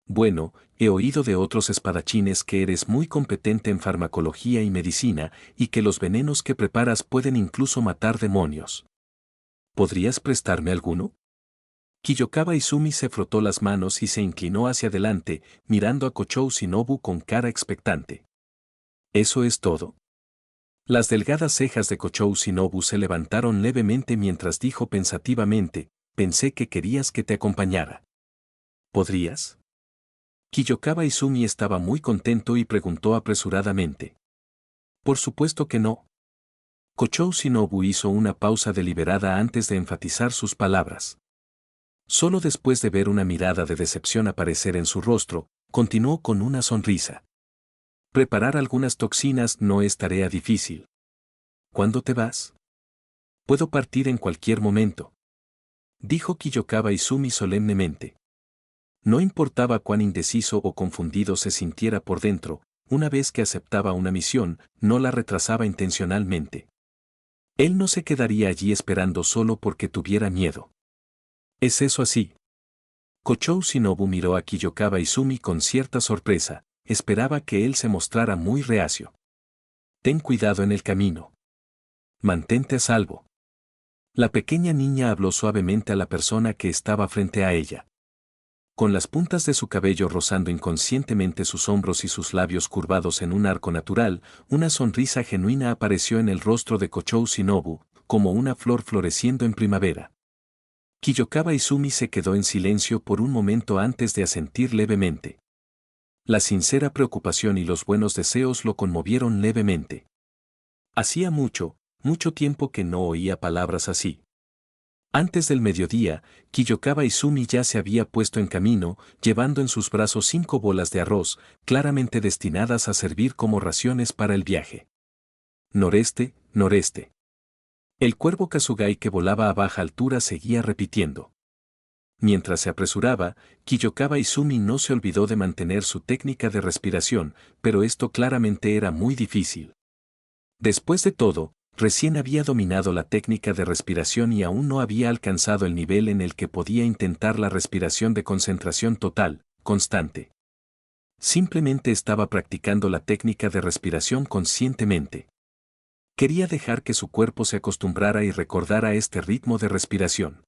Speaker 1: Bueno, he oído de otros espadachines que eres muy competente en farmacología y medicina, y que los venenos que preparas pueden incluso matar demonios. ¿Podrías prestarme alguno? Kiyokawa Izumi se frotó las manos y se inclinó hacia adelante, mirando a Kochou Shinobu con cara expectante. ¿Eso es todo? Las delgadas cejas de Kochou Shinobu se levantaron levemente mientras dijo pensativamente, pensé que querías que te acompañara. ¿Podrías? Kiyokawa Izumi estaba muy contento y preguntó apresuradamente. Por supuesto que no. Kochou Shinobu hizo una pausa deliberada antes de enfatizar sus palabras. Solo después de ver una mirada de decepción aparecer en su rostro, continuó con una sonrisa. Preparar algunas toxinas no es tarea difícil. ¿Cuándo te vas? Puedo partir en cualquier momento, dijo Kiyokawa Izumi solemnemente. No importaba cuán indeciso o confundido se sintiera por dentro, una vez que aceptaba una misión, no la retrasaba intencionalmente. Él no se quedaría allí esperando solo porque tuviera miedo. ¿Es eso así? Kochou Shinobu miró a Kiyokawa Izumi con cierta sorpresa, esperaba que él se mostrara muy reacio. Ten cuidado en el camino. Mantente a salvo. La pequeña niña habló suavemente a la persona que estaba frente a ella. Con las puntas de su cabello rozando inconscientemente sus hombros y sus labios curvados en un arco natural, una sonrisa genuina apareció en el rostro de Kochou Shinobu, como una flor floreciendo en primavera. Kiyokawa Izumi se quedó en silencio por un momento antes de asentir levemente. La sincera preocupación y los buenos deseos lo conmovieron levemente. Hacía mucho tiempo que no oía palabras así. Antes del mediodía, Kiyokawa Izumi ya se había puesto en camino, llevando en sus brazos 5 bolas de arroz, claramente destinadas a servir como raciones para el viaje. Noreste, noreste. El cuervo Kasugai que volaba a baja altura seguía repitiendo. Mientras se apresuraba, Kiyokawa Izumi no se olvidó de mantener su técnica de respiración, pero esto claramente era muy difícil. Después de todo, recién había dominado la técnica de respiración y aún no había alcanzado el nivel en el que podía intentar la respiración de concentración total, constante. Simplemente estaba practicando la técnica de respiración conscientemente. Quería dejar que su cuerpo se acostumbrara y recordara este ritmo de respiración.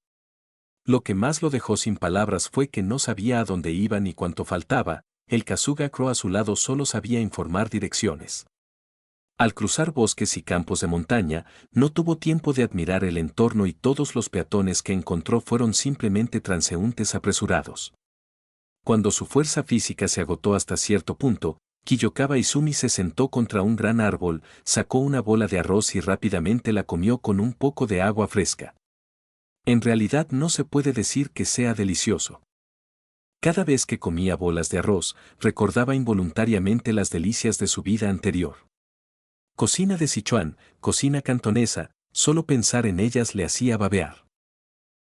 Speaker 1: Lo que más lo dejó sin palabras fue que no sabía a dónde iba ni cuánto faltaba, el Kasuga Crow a su lado solo sabía informar direcciones. Al cruzar bosques y campos de montaña, no tuvo tiempo de admirar el entorno y todos los peatones que encontró fueron simplemente transeúntes apresurados. Cuando su fuerza física se agotó hasta cierto punto, Kiyokawa Izumi se sentó contra un gran árbol, sacó una bola de arroz y rápidamente la comió con un poco de agua fresca. En realidad no se puede decir que sea delicioso. Cada vez que comía bolas de arroz, recordaba involuntariamente las delicias de su vida anterior. Cocina de Sichuan, cocina cantonesa, solo pensar en ellas le hacía babear.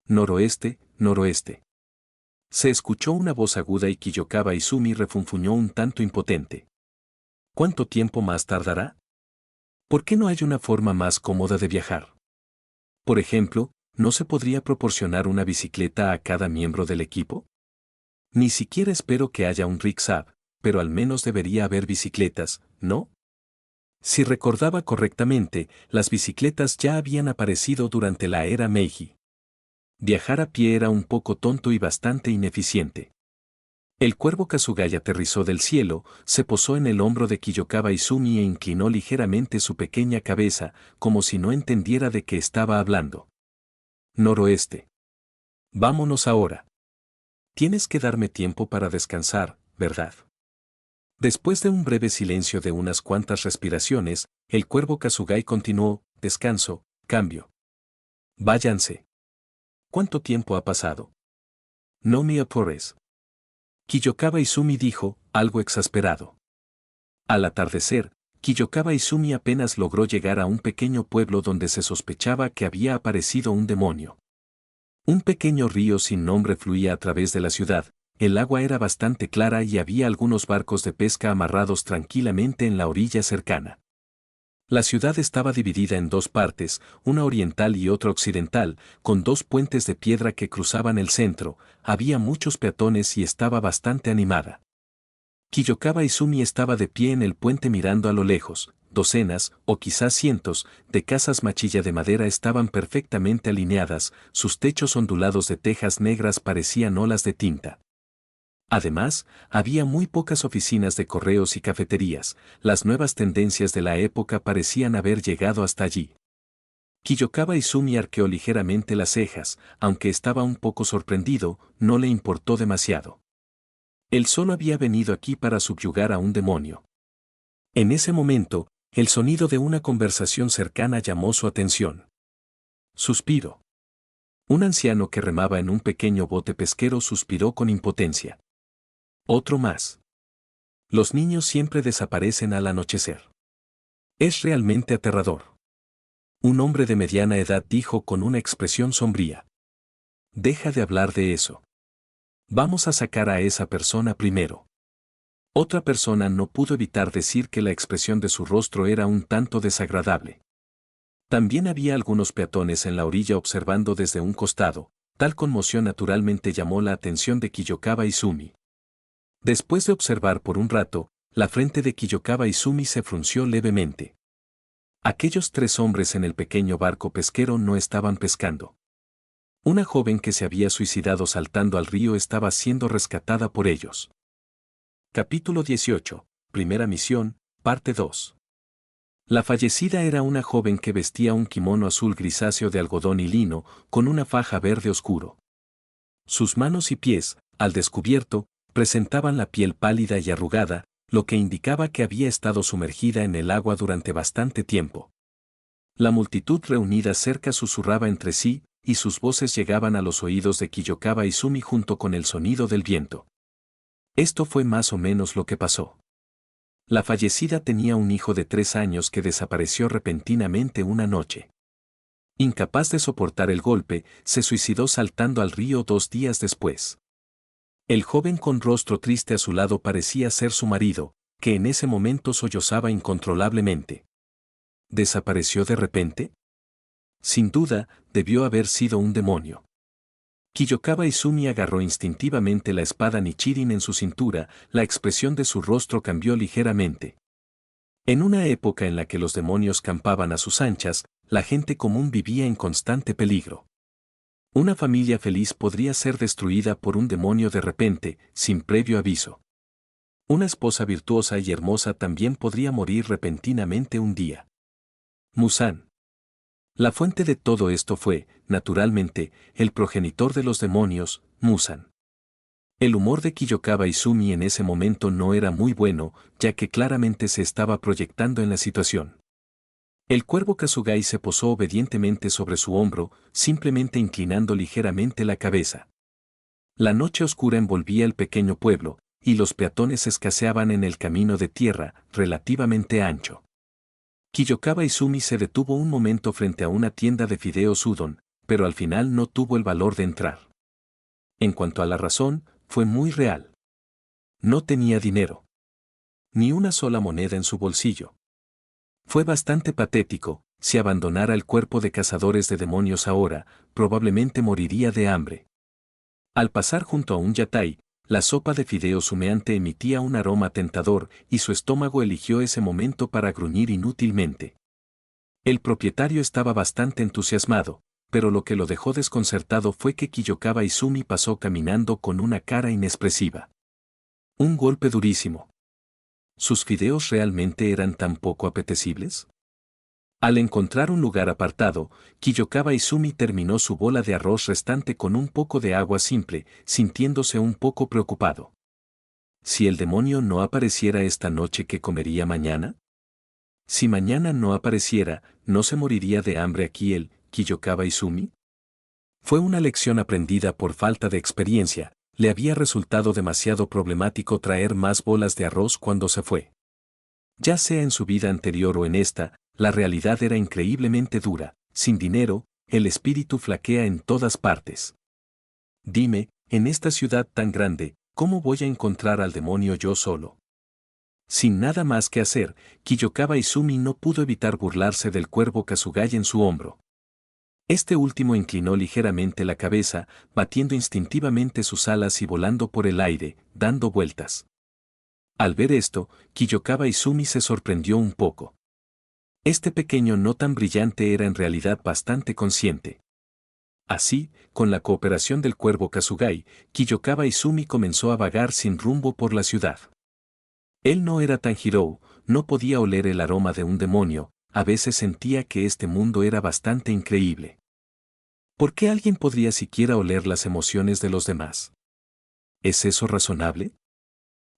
Speaker 1: Noroeste, noroeste. Se escuchó una voz aguda y Kiyokawa Izumi refunfuñó un tanto impotente. ¿Cuánto tiempo más tardará? ¿Por qué no hay una forma más cómoda de viajar? Por ejemplo, ¿no se podría proporcionar una bicicleta a cada miembro del equipo? Ni siquiera espero que haya un rickshaw, pero al menos debería haber bicicletas, ¿no? Si recordaba correctamente, las bicicletas ya habían aparecido durante la era Meiji. Viajar a pie era un poco tonto y bastante ineficiente. El cuervo Kasugai aterrizó del cielo, se posó en el hombro de Kiyokawa Izumi e inclinó ligeramente su pequeña cabeza, como si no entendiera de qué estaba hablando. Noroeste. Vámonos ahora. Tienes que darme tiempo para descansar, ¿verdad? Después de un breve silencio de unas cuantas respiraciones, el cuervo Kasugai continuó, descanso, cambio. Váyanse. ¿Cuánto tiempo ha pasado? No me apures. Kiyokawa Izumi dijo, algo exasperado. Al atardecer, Kiyokawa Izumi apenas logró llegar a un pequeño pueblo donde se sospechaba que había aparecido un demonio. Un pequeño río sin nombre fluía a través de la ciudad, el agua era bastante clara y había algunos barcos de pesca amarrados tranquilamente en la orilla cercana. La ciudad estaba dividida en 2 partes, una oriental y otra occidental, con 2 puentes de piedra que cruzaban el centro, había muchos peatones y estaba bastante animada. Kiyokawa Izumi estaba de pie en el puente mirando a lo lejos, docenas, o quizás cientos, de casas machilla de madera estaban perfectamente alineadas, sus techos ondulados de tejas negras parecían olas de tinta. Además, había muy pocas oficinas de correos y cafeterías, las nuevas tendencias de la época parecían haber llegado hasta allí. Kiyokawa Izumi arqueó ligeramente las cejas, aunque estaba un poco sorprendido, no le importó demasiado. Él solo había venido aquí para subyugar a un demonio. En ese momento, el sonido de una conversación cercana llamó su atención. Suspiro. Un anciano que remaba en un pequeño bote pesquero suspiró con impotencia. Otro más. Los niños siempre desaparecen al anochecer. Es realmente aterrador. Un hombre de mediana edad dijo con una expresión sombría. Deja de hablar de eso. Vamos a sacar a esa persona primero. Otra persona no pudo evitar decir que la expresión de su rostro era un tanto desagradable. También había algunos peatones en la orilla observando desde un costado. Tal conmoción naturalmente llamó la atención de Kiyokawa Izumi. Después de observar por un rato, la frente de Kiyokawa Izumi se frunció levemente. Aquellos 3 hombres en el pequeño barco pesquero no estaban pescando. Una joven que se había suicidado saltando al río estaba siendo rescatada por ellos. Capítulo 18. Primera misión, parte 2. La fallecida era una joven que vestía un kimono azul grisáceo de algodón y lino, con una faja verde oscuro. Sus manos y pies, al descubierto, presentaban la piel pálida y arrugada, lo que indicaba que había estado sumergida en el agua durante bastante tiempo. La multitud reunida cerca susurraba entre sí, y sus voces llegaban a los oídos de Kiyokawa Izumi junto con el sonido del viento. Esto fue más o menos lo que pasó. La fallecida tenía un hijo de 3 años que desapareció repentinamente una noche. Incapaz de soportar el golpe, se suicidó saltando al río 2 días después. El joven con rostro triste a su lado parecía ser su marido, que en ese momento sollozaba incontrolablemente. ¿Desapareció de repente? Sin duda, debió haber sido un demonio. Kiyokawa Izumi agarró instintivamente la espada Nichirin en su cintura, la expresión de su rostro cambió ligeramente. En una época en la que los demonios campaban a sus anchas, la gente común vivía en constante peligro. Una familia feliz podría ser destruida por un demonio de repente, sin previo aviso. Una esposa virtuosa y hermosa también podría morir repentinamente un día. Musan. La fuente de todo esto fue, naturalmente, el progenitor de los demonios, Musan. El humor de Kiyokawa Izumi en ese momento no era muy bueno, ya que claramente se estaba proyectando en la situación. El cuervo Kasugai se posó obedientemente sobre su hombro, simplemente inclinando ligeramente la cabeza. La noche oscura envolvía el pequeño pueblo, y los peatones escaseaban en el camino de tierra, relativamente ancho. Kiyokawa Izumi se detuvo un momento frente a una tienda de fideos udon, pero al final no tuvo el valor de entrar. En cuanto a la razón, fue muy real. No tenía dinero. Ni una sola moneda en su bolsillo. Fue bastante patético. Si abandonara el cuerpo de cazadores de demonios ahora, probablemente moriría de hambre. Al pasar junto a un yatai, la sopa de fideos humeante emitía un aroma tentador y su estómago eligió ese momento para gruñir inútilmente. El propietario estaba bastante entusiasmado, pero lo que lo dejó desconcertado fue que Kiyokawa Izumi pasó caminando con una cara inexpresiva. Un golpe durísimo. ¿Sus fideos realmente eran tan poco apetecibles? Al encontrar un lugar apartado, Kiyokawa Izumi terminó su bola de arroz restante con un poco de agua simple, sintiéndose un poco preocupado. ¿Si el demonio no apareciera esta noche, qué comería mañana? Si mañana no apareciera, ¿no se moriría de hambre aquí el Kiyokawa Izumi? Fue una lección aprendida por falta de experiencia, le había resultado demasiado problemático traer más bolas de arroz cuando se fue. Ya sea en su vida anterior o en esta, la realidad era increíblemente dura, sin dinero, el espíritu flaquea en todas partes. Dime, en esta ciudad tan grande, ¿cómo voy a encontrar al demonio yo solo? Sin nada más que hacer, Kiyokawa Izumi no pudo evitar burlarse del cuervo Kasugai en su hombro. Este último inclinó ligeramente la cabeza, batiendo instintivamente sus alas y volando por el aire, dando vueltas. Al ver esto, Kiyokawa Izumi se sorprendió un poco. Este pequeño no tan brillante era en realidad bastante consciente. Así, con la cooperación del cuervo Kasugai, Kiyokawa Izumi comenzó a vagar sin rumbo por la ciudad. Él no era Tanjiro, no podía oler el aroma de un demonio, a veces sentía que este mundo era bastante increíble. ¿Por qué alguien podría siquiera oler las emociones de los demás? ¿Es eso razonable?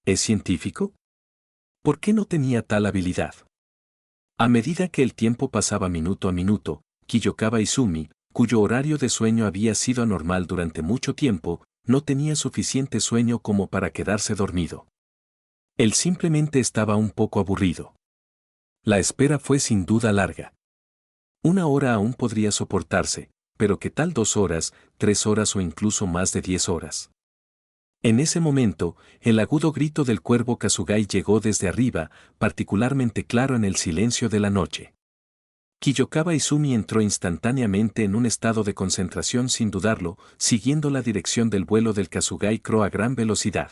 Speaker 1: ¿Es científico? ¿Por qué no tenía tal habilidad? A medida que el tiempo pasaba minuto a minuto, Kiyokawa Izumi, cuyo horario de sueño había sido anormal durante mucho tiempo, no tenía suficiente sueño como para quedarse dormido. Él simplemente estaba un poco aburrido. La espera fue sin duda larga. 1 hora aún podría soportarse, pero ¿qué tal 2 horas, 3 horas o incluso más de 10 horas? En ese momento, el agudo grito del cuervo Kasugai llegó desde arriba, particularmente claro en el silencio de la noche. Kiyokawa Izumi entró instantáneamente en un estado de concentración sin dudarlo, siguiendo la dirección del vuelo del Kasugai Crow a gran velocidad.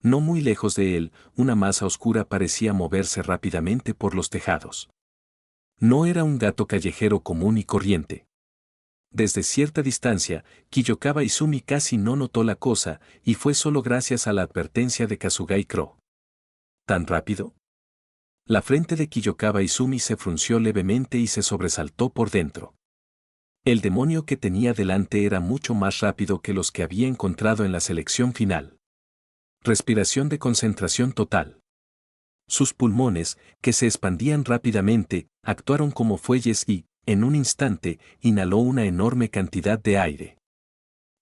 Speaker 1: No muy lejos de él, una masa oscura parecía moverse rápidamente por los tejados. No era un gato callejero común y corriente. Desde cierta distancia, Kiyokawa Izumi casi no notó la cosa, y fue solo gracias a la advertencia de Kasugai Crow. ¿Tan rápido? La frente de Kiyokawa Izumi se frunció levemente y se sobresaltó por dentro. El demonio que tenía delante era mucho más rápido que los que había encontrado en la selección final. Respiración de concentración total. Sus pulmones, que se expandían rápidamente, actuaron como fuelles y, en un instante, inhaló una enorme cantidad de aire.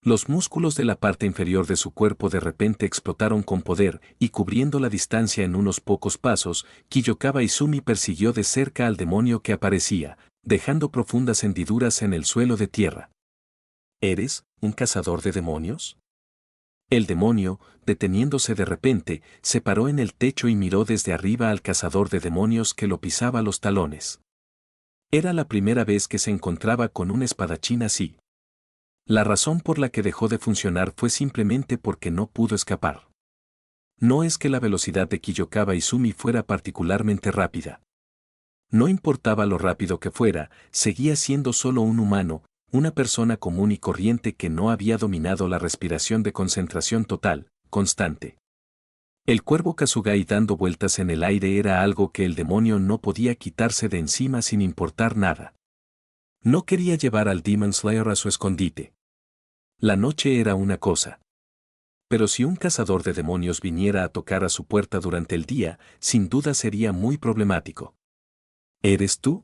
Speaker 1: Los músculos de la parte inferior de su cuerpo de repente explotaron con poder, y cubriendo la distancia en unos pocos pasos, Kiyokawa Izumi persiguió de cerca al demonio que aparecía, dejando profundas hendiduras en el suelo de tierra. ¿Eres un cazador de demonios? El demonio, deteniéndose de repente, se paró en el techo y miró desde arriba al cazador de demonios que lo pisaba los talones. Era la primera vez que se encontraba con un espadachín así. La razón por la que dejó de funcionar fue simplemente porque no pudo escapar. No es que la velocidad de Kiyokawa Izumi fuera particularmente rápida. No importaba lo rápido que fuera, seguía siendo solo un humano, una persona común y corriente que no había dominado la respiración de concentración total, constante. El cuervo Kasugai dando vueltas en el aire era algo que el demonio no podía quitarse de encima sin importar nada. No quería llevar al Demon Slayer a su escondite. La noche era una cosa. Pero si un cazador de demonios viniera a tocar a su puerta durante el día, sin duda sería muy problemático. ¿Eres tú?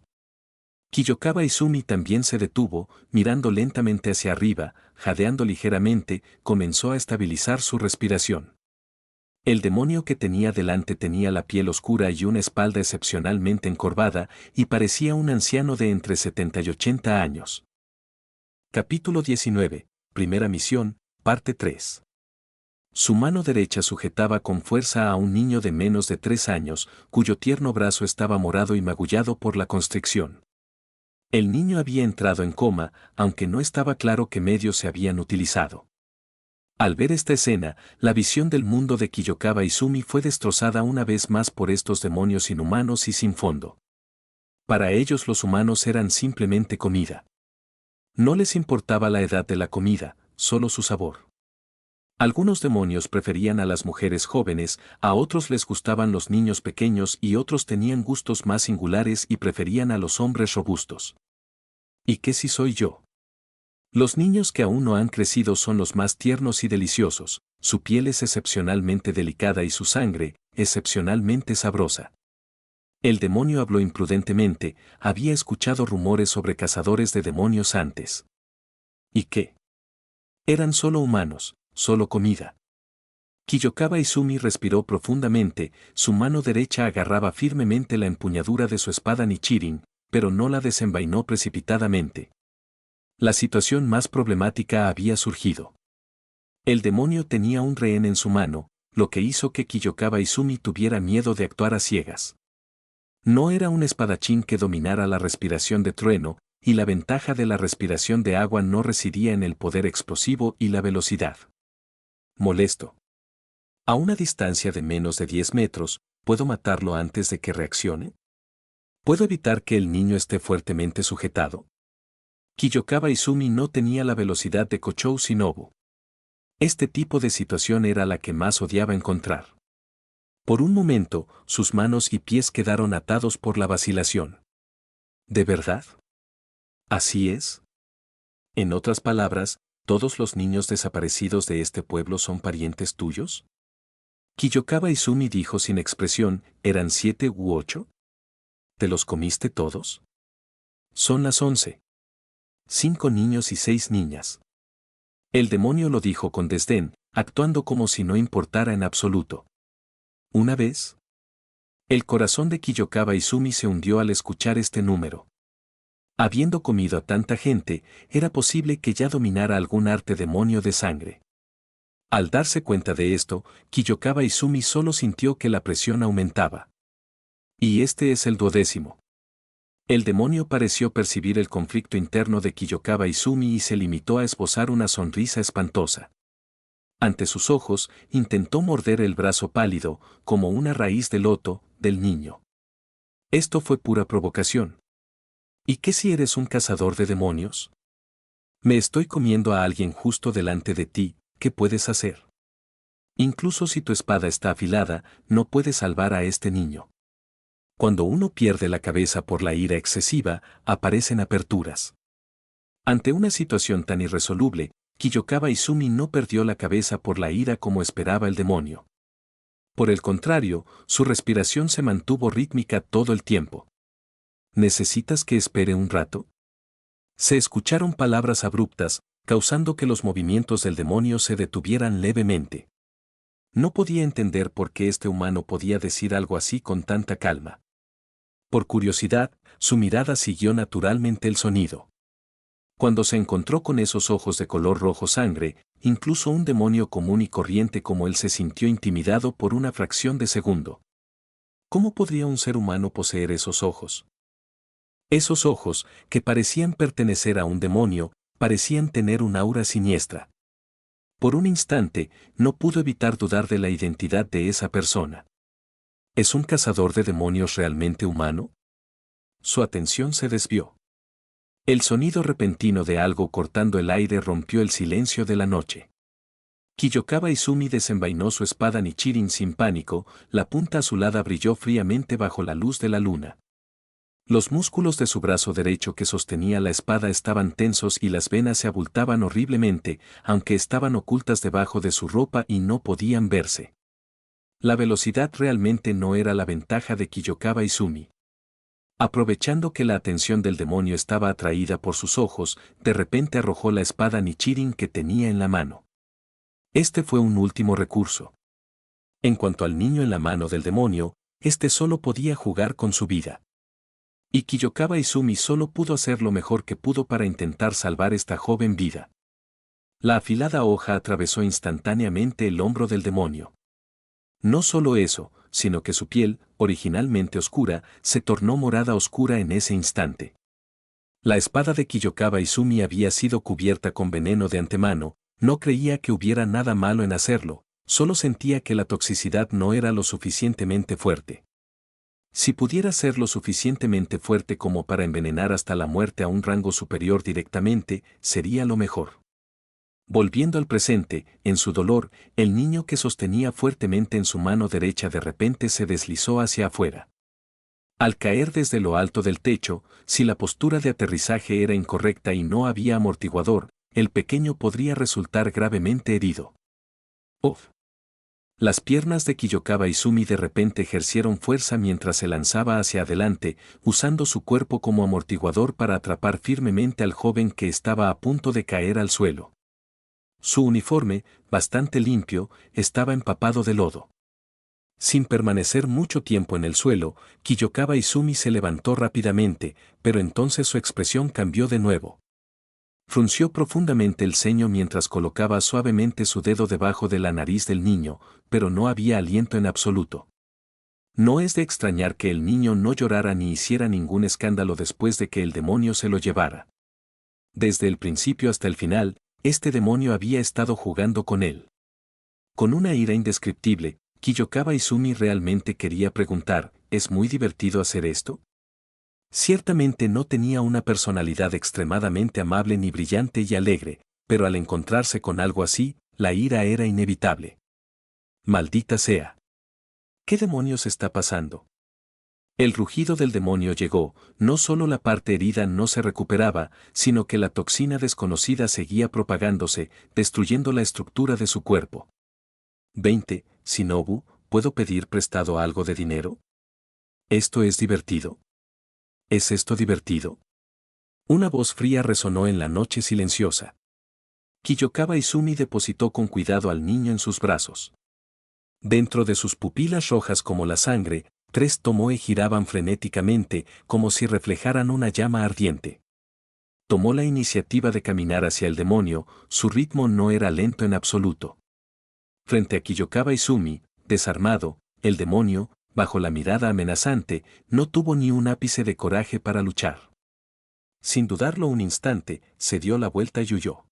Speaker 1: Kiyokawa Izumi también se detuvo, mirando lentamente hacia arriba, jadeando ligeramente, comenzó a estabilizar su respiración. El demonio que tenía delante tenía la piel oscura y una espalda excepcionalmente encorvada, y parecía un anciano de entre 70 y 80 años. Capítulo 19. Primera misión, parte 3. Su mano derecha sujetaba con fuerza a un niño de menos de 3 años, cuyo tierno brazo estaba morado y magullado por la constricción. El niño había entrado en coma, aunque no estaba claro qué medios se habían utilizado. Al ver esta escena, la visión del mundo de Kiyokawa Izumi fue destrozada una vez más por estos demonios inhumanos y sin fondo. Para ellos los humanos eran simplemente comida. No les importaba la edad de la comida, solo su sabor. Algunos demonios preferían a las mujeres jóvenes, a otros les gustaban los niños pequeños y otros tenían gustos más singulares y preferían a los hombres robustos. ¿Y qué si soy yo? Los niños que aún no han crecido son los más tiernos y deliciosos, su piel es excepcionalmente delicada y su sangre, excepcionalmente sabrosa. El demonio habló imprudentemente, había escuchado rumores sobre cazadores de demonios antes. ¿Y qué? Eran solo humanos, solo comida. Kiyokawa Izumi respiró profundamente, su mano derecha agarraba firmemente la empuñadura de su espada Nichirin, pero no la desenvainó precipitadamente. La situación más problemática había surgido. El demonio tenía un rehén en su mano, lo que hizo que Kiyokawa Izumi tuviera miedo de actuar a ciegas. No era un espadachín que dominara la respiración de trueno, y la ventaja de la respiración de agua no residía en el poder explosivo y la velocidad. Molesto. A una distancia de menos de 10 metros, ¿puedo matarlo antes de que reaccione? ¿Puedo evitar que el niño esté fuertemente sujetado? Kiyokawa Izumi no tenía la velocidad de Kochou Shinobu. Este tipo de situación era la que más odiaba encontrar. Por un momento, sus manos y pies quedaron atados por la vacilación. ¿De verdad? ¿Así es? En otras palabras, ¿todos los niños desaparecidos de este pueblo son parientes tuyos? Kiyokawa Izumi dijo sin expresión, ¿eran 7 u 8? ¿Te los comiste todos? Son las 11. 5 niños y 6 niñas. El demonio lo dijo con desdén, actuando como si no importara en absoluto. Una vez. El corazón de Kiyokawa Izumi se hundió al escuchar este número. Habiendo comido a tanta gente, era posible que ya dominara algún arte demonio de sangre. Al darse cuenta de esto, Kiyokawa Izumi solo sintió que la presión aumentaba. Y este es el 12º. El demonio pareció percibir el conflicto interno de Kiyokawa Izumi y se limitó a esbozar una sonrisa espantosa. Ante sus ojos, intentó morder el brazo pálido, como una raíz de loto, del niño. Esto fue pura provocación. ¿Y qué si eres un cazador de demonios? Me estoy comiendo a alguien justo delante de ti, ¿qué puedes hacer? Incluso si tu espada está afilada, no puedes salvar a este niño. Cuando uno pierde la cabeza por la ira excesiva, aparecen aperturas. Ante una situación tan irresoluble, Kiyokawa Izumi no perdió la cabeza por la ira como esperaba el demonio. Por el contrario, su respiración se mantuvo rítmica todo el tiempo. ¿Necesitas que espere un rato? Se escucharon palabras abruptas, causando que los movimientos del demonio se detuvieran levemente. No podía entender por qué este humano podía decir algo así con tanta calma. Por curiosidad, su mirada siguió naturalmente el sonido. Cuando se encontró con esos ojos de color rojo sangre, incluso un demonio común y corriente como él se sintió intimidado por una fracción de segundo. ¿Cómo podría un ser humano poseer esos ojos? Esos ojos, que parecían pertenecer a un demonio, parecían tener un aura siniestra. Por un instante, no pudo evitar dudar de la identidad de esa persona. ¿Es un cazador de demonios realmente humano? Su atención se desvió. El sonido repentino de algo cortando el aire rompió el silencio de la noche. Kiyokawa Izumi desenvainó su espada Nichirin sin pánico, la punta azulada brilló fríamente bajo la luz de la luna. Los músculos de su brazo derecho que sostenía la espada estaban tensos y las venas se abultaban horriblemente, aunque estaban ocultas debajo de su ropa y no podían verse. La velocidad realmente no era la ventaja de Kiyokawa Izumi. Aprovechando que la atención del demonio estaba atraída por sus ojos, de repente arrojó la espada Nichirin que tenía en la mano. Este fue un último recurso. En cuanto al niño en la mano del demonio, este solo podía jugar con su vida. Y Kiyokawa Izumi solo pudo hacer lo mejor que pudo para intentar salvar esta joven vida. La afilada hoja atravesó instantáneamente el hombro del demonio. No solo eso, sino que su piel, originalmente oscura, se tornó morada oscura en ese instante. La espada de Kiyokawa Izumi había sido cubierta con veneno de antemano, no creía que hubiera nada malo en hacerlo, solo sentía que la toxicidad no era lo suficientemente fuerte. Si pudiera ser lo suficientemente fuerte como para envenenar hasta la muerte a un rango superior directamente, sería lo mejor. Volviendo al presente, en su dolor, el niño que sostenía fuertemente en su mano derecha de repente se deslizó hacia afuera. Al caer desde lo alto del techo, si la postura de aterrizaje era incorrecta y no había amortiguador, el pequeño podría resultar gravemente herido. ¡Uf! Las piernas de Kiyokawa Izumi de repente ejercieron fuerza mientras se lanzaba hacia adelante, usando su cuerpo como amortiguador para atrapar firmemente al joven que estaba a punto de caer al suelo. Su uniforme, bastante limpio, estaba empapado de lodo. Sin permanecer mucho tiempo en el suelo, Kiyokawa Izumi se levantó rápidamente, pero entonces su expresión cambió de nuevo. Frunció profundamente el ceño mientras colocaba suavemente su dedo debajo de la nariz del niño, pero no había aliento en absoluto. No es de extrañar que el niño no llorara ni hiciera ningún escándalo después de que el demonio se lo llevara. Desde el principio hasta el final, este demonio había estado jugando con él. Con una ira indescriptible, Kiyokawa Izumi realmente quería preguntar, ¿es muy divertido hacer esto? Ciertamente no tenía una personalidad extremadamente amable ni brillante y alegre, pero al encontrarse con algo así, la ira era inevitable. ¡Maldita sea! ¿Qué demonios está pasando? El rugido del demonio llegó, no solo la parte herida no se recuperaba, sino que la toxina desconocida seguía propagándose, destruyendo la estructura de su cuerpo. 20. Shinobu, ¿puedo pedir prestado algo de dinero? ¿Esto es divertido? ¿Es esto divertido? Una voz fría resonó en la noche silenciosa. Kiyokawa Izumi depositó con cuidado al niño en sus brazos. Dentro de sus pupilas rojas como la sangre, 3 tomoe giraban frenéticamente, como si reflejaran una llama ardiente. Tomó la iniciativa de caminar hacia el demonio, su ritmo no era lento en absoluto. Frente a Kiyokawa Izumi, desarmado, el demonio, bajo la mirada amenazante, no tuvo ni un ápice de coraje para luchar. Sin dudarlo un instante, se dio la vuelta y huyó.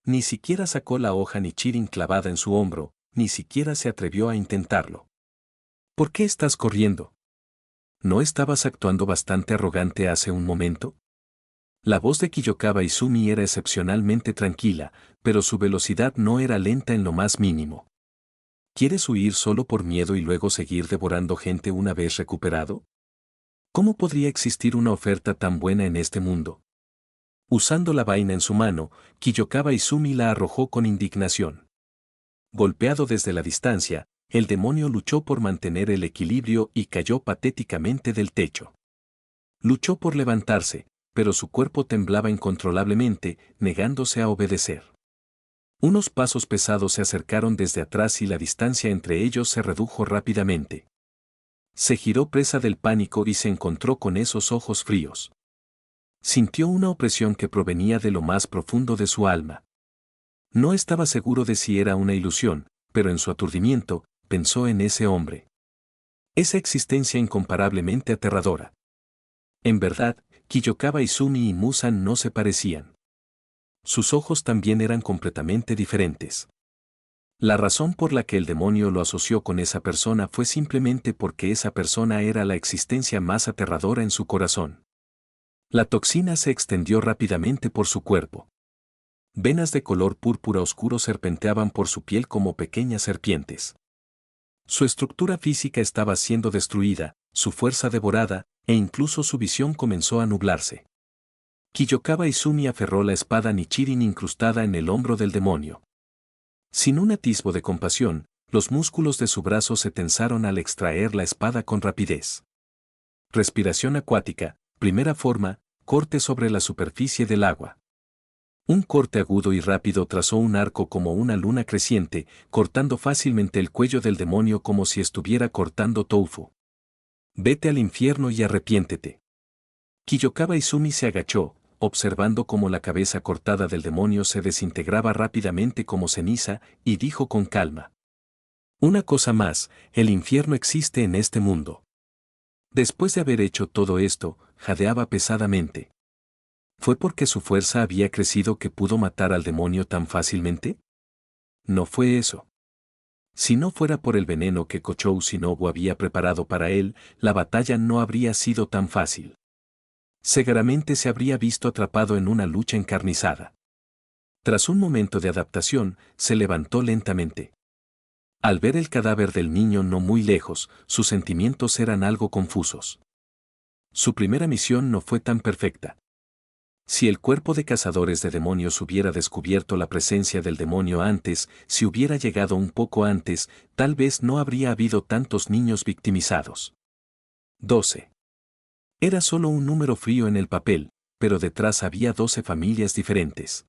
Speaker 1: Ni siquiera sacó la hoja Nichirin clavada en su hombro, ni siquiera se atrevió a intentarlo. ¿Por qué estás corriendo? ¿No estabas actuando bastante arrogante hace un momento? La voz de Kiyokawa Izumi era excepcionalmente tranquila, pero su velocidad no era lenta en lo más mínimo. ¿Quieres huir solo por miedo y luego seguir devorando gente una vez recuperado? ¿Cómo podría existir una oferta tan buena en este mundo? Usando la vaina en su mano, Kiyokawa Izumi la arrojó con indignación. Golpeado desde la distancia, el demonio luchó por mantener el equilibrio y cayó patéticamente del techo. Luchó por levantarse, pero su cuerpo temblaba incontrolablemente, negándose a obedecer. Unos pasos pesados se acercaron desde atrás y la distancia entre ellos se redujo rápidamente. Se giró presa del pánico y se encontró con esos ojos fríos. Sintió una opresión que provenía de lo más profundo de su alma. No estaba seguro de si era una ilusión, pero en su aturdimiento, pensó en ese hombre. Esa existencia incomparablemente aterradora. En verdad, Kiyokawa Izumi y Musan no se parecían. Sus ojos también eran completamente diferentes. La razón por la que el demonio lo asoció con esa persona fue simplemente porque esa persona era la existencia más aterradora en su corazón. La toxina se extendió rápidamente por su cuerpo. Venas de color púrpura oscuro serpenteaban por su piel como pequeñas serpientes. Su estructura física estaba siendo destruida, su fuerza devorada, e incluso su visión comenzó a nublarse. Kiyokawa Izumi aferró la espada Nichirin incrustada en el hombro del demonio. Sin un atisbo de compasión, los músculos de su brazo se tensaron al extraer la espada con rapidez. Respiración acuática, primera forma, corte sobre la superficie del agua. Un corte agudo y rápido trazó un arco como una luna creciente, cortando fácilmente el cuello del demonio como si estuviera cortando tofu. Vete al infierno y arrepiéntete. Kiyokawa Izumi se agachó, observando cómo la cabeza cortada del demonio se desintegraba rápidamente como ceniza, y dijo con calma. Una cosa más, el infierno existe en este mundo. Después de haber hecho todo esto, jadeaba pesadamente. ¿Fue porque su fuerza había crecido que pudo matar al demonio tan fácilmente? No fue eso. Si no fuera por el veneno que Kochou Shinobu había preparado para él, la batalla no habría sido tan fácil. Seguramente se habría visto atrapado en una lucha encarnizada. Tras un momento de adaptación, se levantó lentamente. Al ver el cadáver del niño no muy lejos, sus sentimientos eran algo confusos. Su primera misión no fue tan perfecta. Si el cuerpo de cazadores de demonios hubiera descubierto la presencia del demonio antes, si hubiera llegado un poco antes, tal vez no habría habido tantos niños victimizados. 12. Era solo un número frío en el papel, pero detrás había 12 familias diferentes.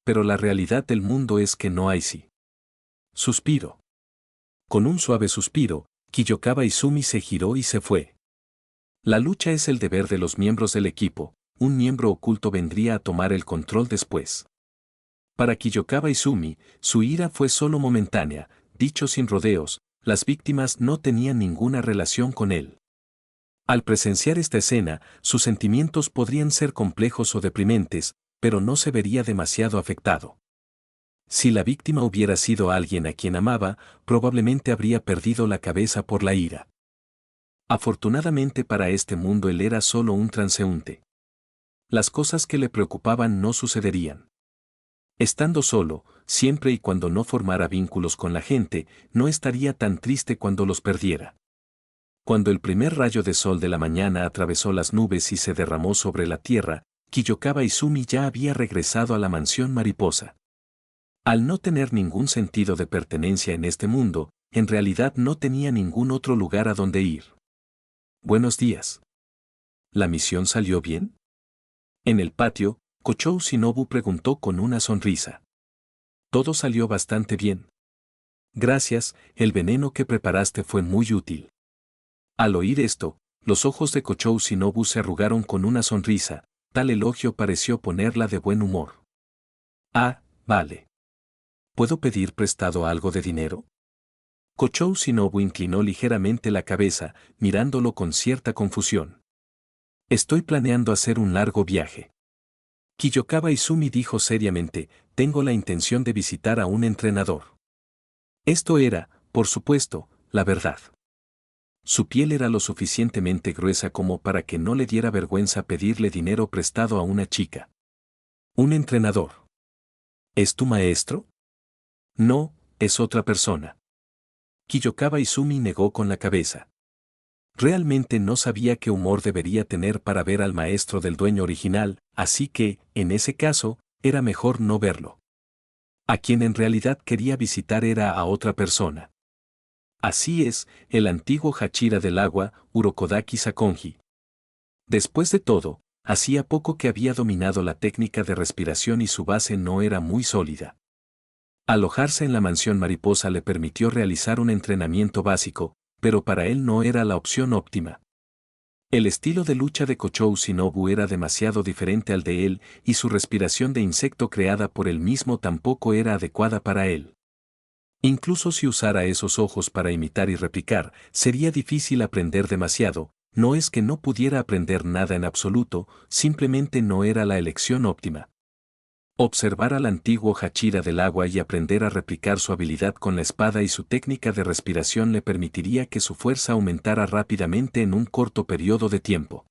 Speaker 1: Pero la realidad del mundo es que no hay sí. Suspiro. Con un suave suspiro, Kiyokawa Izumi se giró y se fue. La lucha es el deber de los miembros del equipo, un miembro oculto vendría a tomar el control después. Para Kiyokawa Izumi, su ira fue solo momentánea, dicho sin rodeos, las víctimas no tenían ninguna relación con él. Al presenciar esta escena, sus sentimientos podrían ser complejos o deprimentes, pero no se vería demasiado afectado. Si la víctima hubiera sido alguien a quien amaba, probablemente habría perdido la cabeza por la ira. Afortunadamente para este mundo él era solo un transeúnte. Las cosas que le preocupaban no sucederían. Estando solo, siempre y cuando no formara vínculos con la gente, no estaría tan triste cuando los perdiera. Cuando el primer rayo de sol de la mañana atravesó las nubes y se derramó sobre la tierra, Kiyokawa Izumi ya había regresado a la mansión mariposa. Al no tener ningún sentido de pertenencia en este mundo, en realidad no tenía ningún otro lugar a donde ir. Buenos días. ¿La misión salió bien? En el patio, Kochou Shinobu preguntó con una sonrisa. Todo salió bastante bien. Gracias, el veneno que preparaste fue muy útil. Al oír esto, los ojos de Kochou Shinobu se arrugaron con una sonrisa, tal elogio pareció ponerla de buen humor. Ah, vale. ¿Puedo pedir prestado algo de dinero? Kochou Shinobu inclinó ligeramente la cabeza, mirándolo con cierta confusión. Estoy planeando hacer un largo viaje. Kiyokawa Izumi dijo seriamente, tengo la intención de visitar a un entrenador. Esto era, por supuesto, la verdad. Su piel era lo suficientemente gruesa como para que no le diera vergüenza pedirle dinero prestado a una chica. ¿Un entrenador? ¿Es tu maestro? No, es otra persona. Kiyokawa Izumi negó con la cabeza. Realmente no sabía qué humor debería tener para ver al maestro del dueño original, así que, en ese caso, era mejor no verlo. A quien en realidad quería visitar era a otra persona. Así es, el antiguo Hachira del agua, Urokodaki Sakonji. Después de todo, hacía poco que había dominado la técnica de respiración y su base no era muy sólida. Alojarse en la mansión mariposa le permitió realizar un entrenamiento básico, pero para él no era la opción óptima. El estilo de lucha de Kochou Shinobu era demasiado diferente al de él, y su respiración de insecto creada por él mismo tampoco era adecuada para él. Incluso si usara esos ojos para imitar y replicar, sería difícil aprender demasiado, no es que no pudiera aprender nada en absoluto, simplemente no era la elección óptima. Observar al antiguo Hachira del agua y aprender a replicar su habilidad con la espada y su técnica de respiración le permitiría que su fuerza aumentara rápidamente en un corto periodo de tiempo.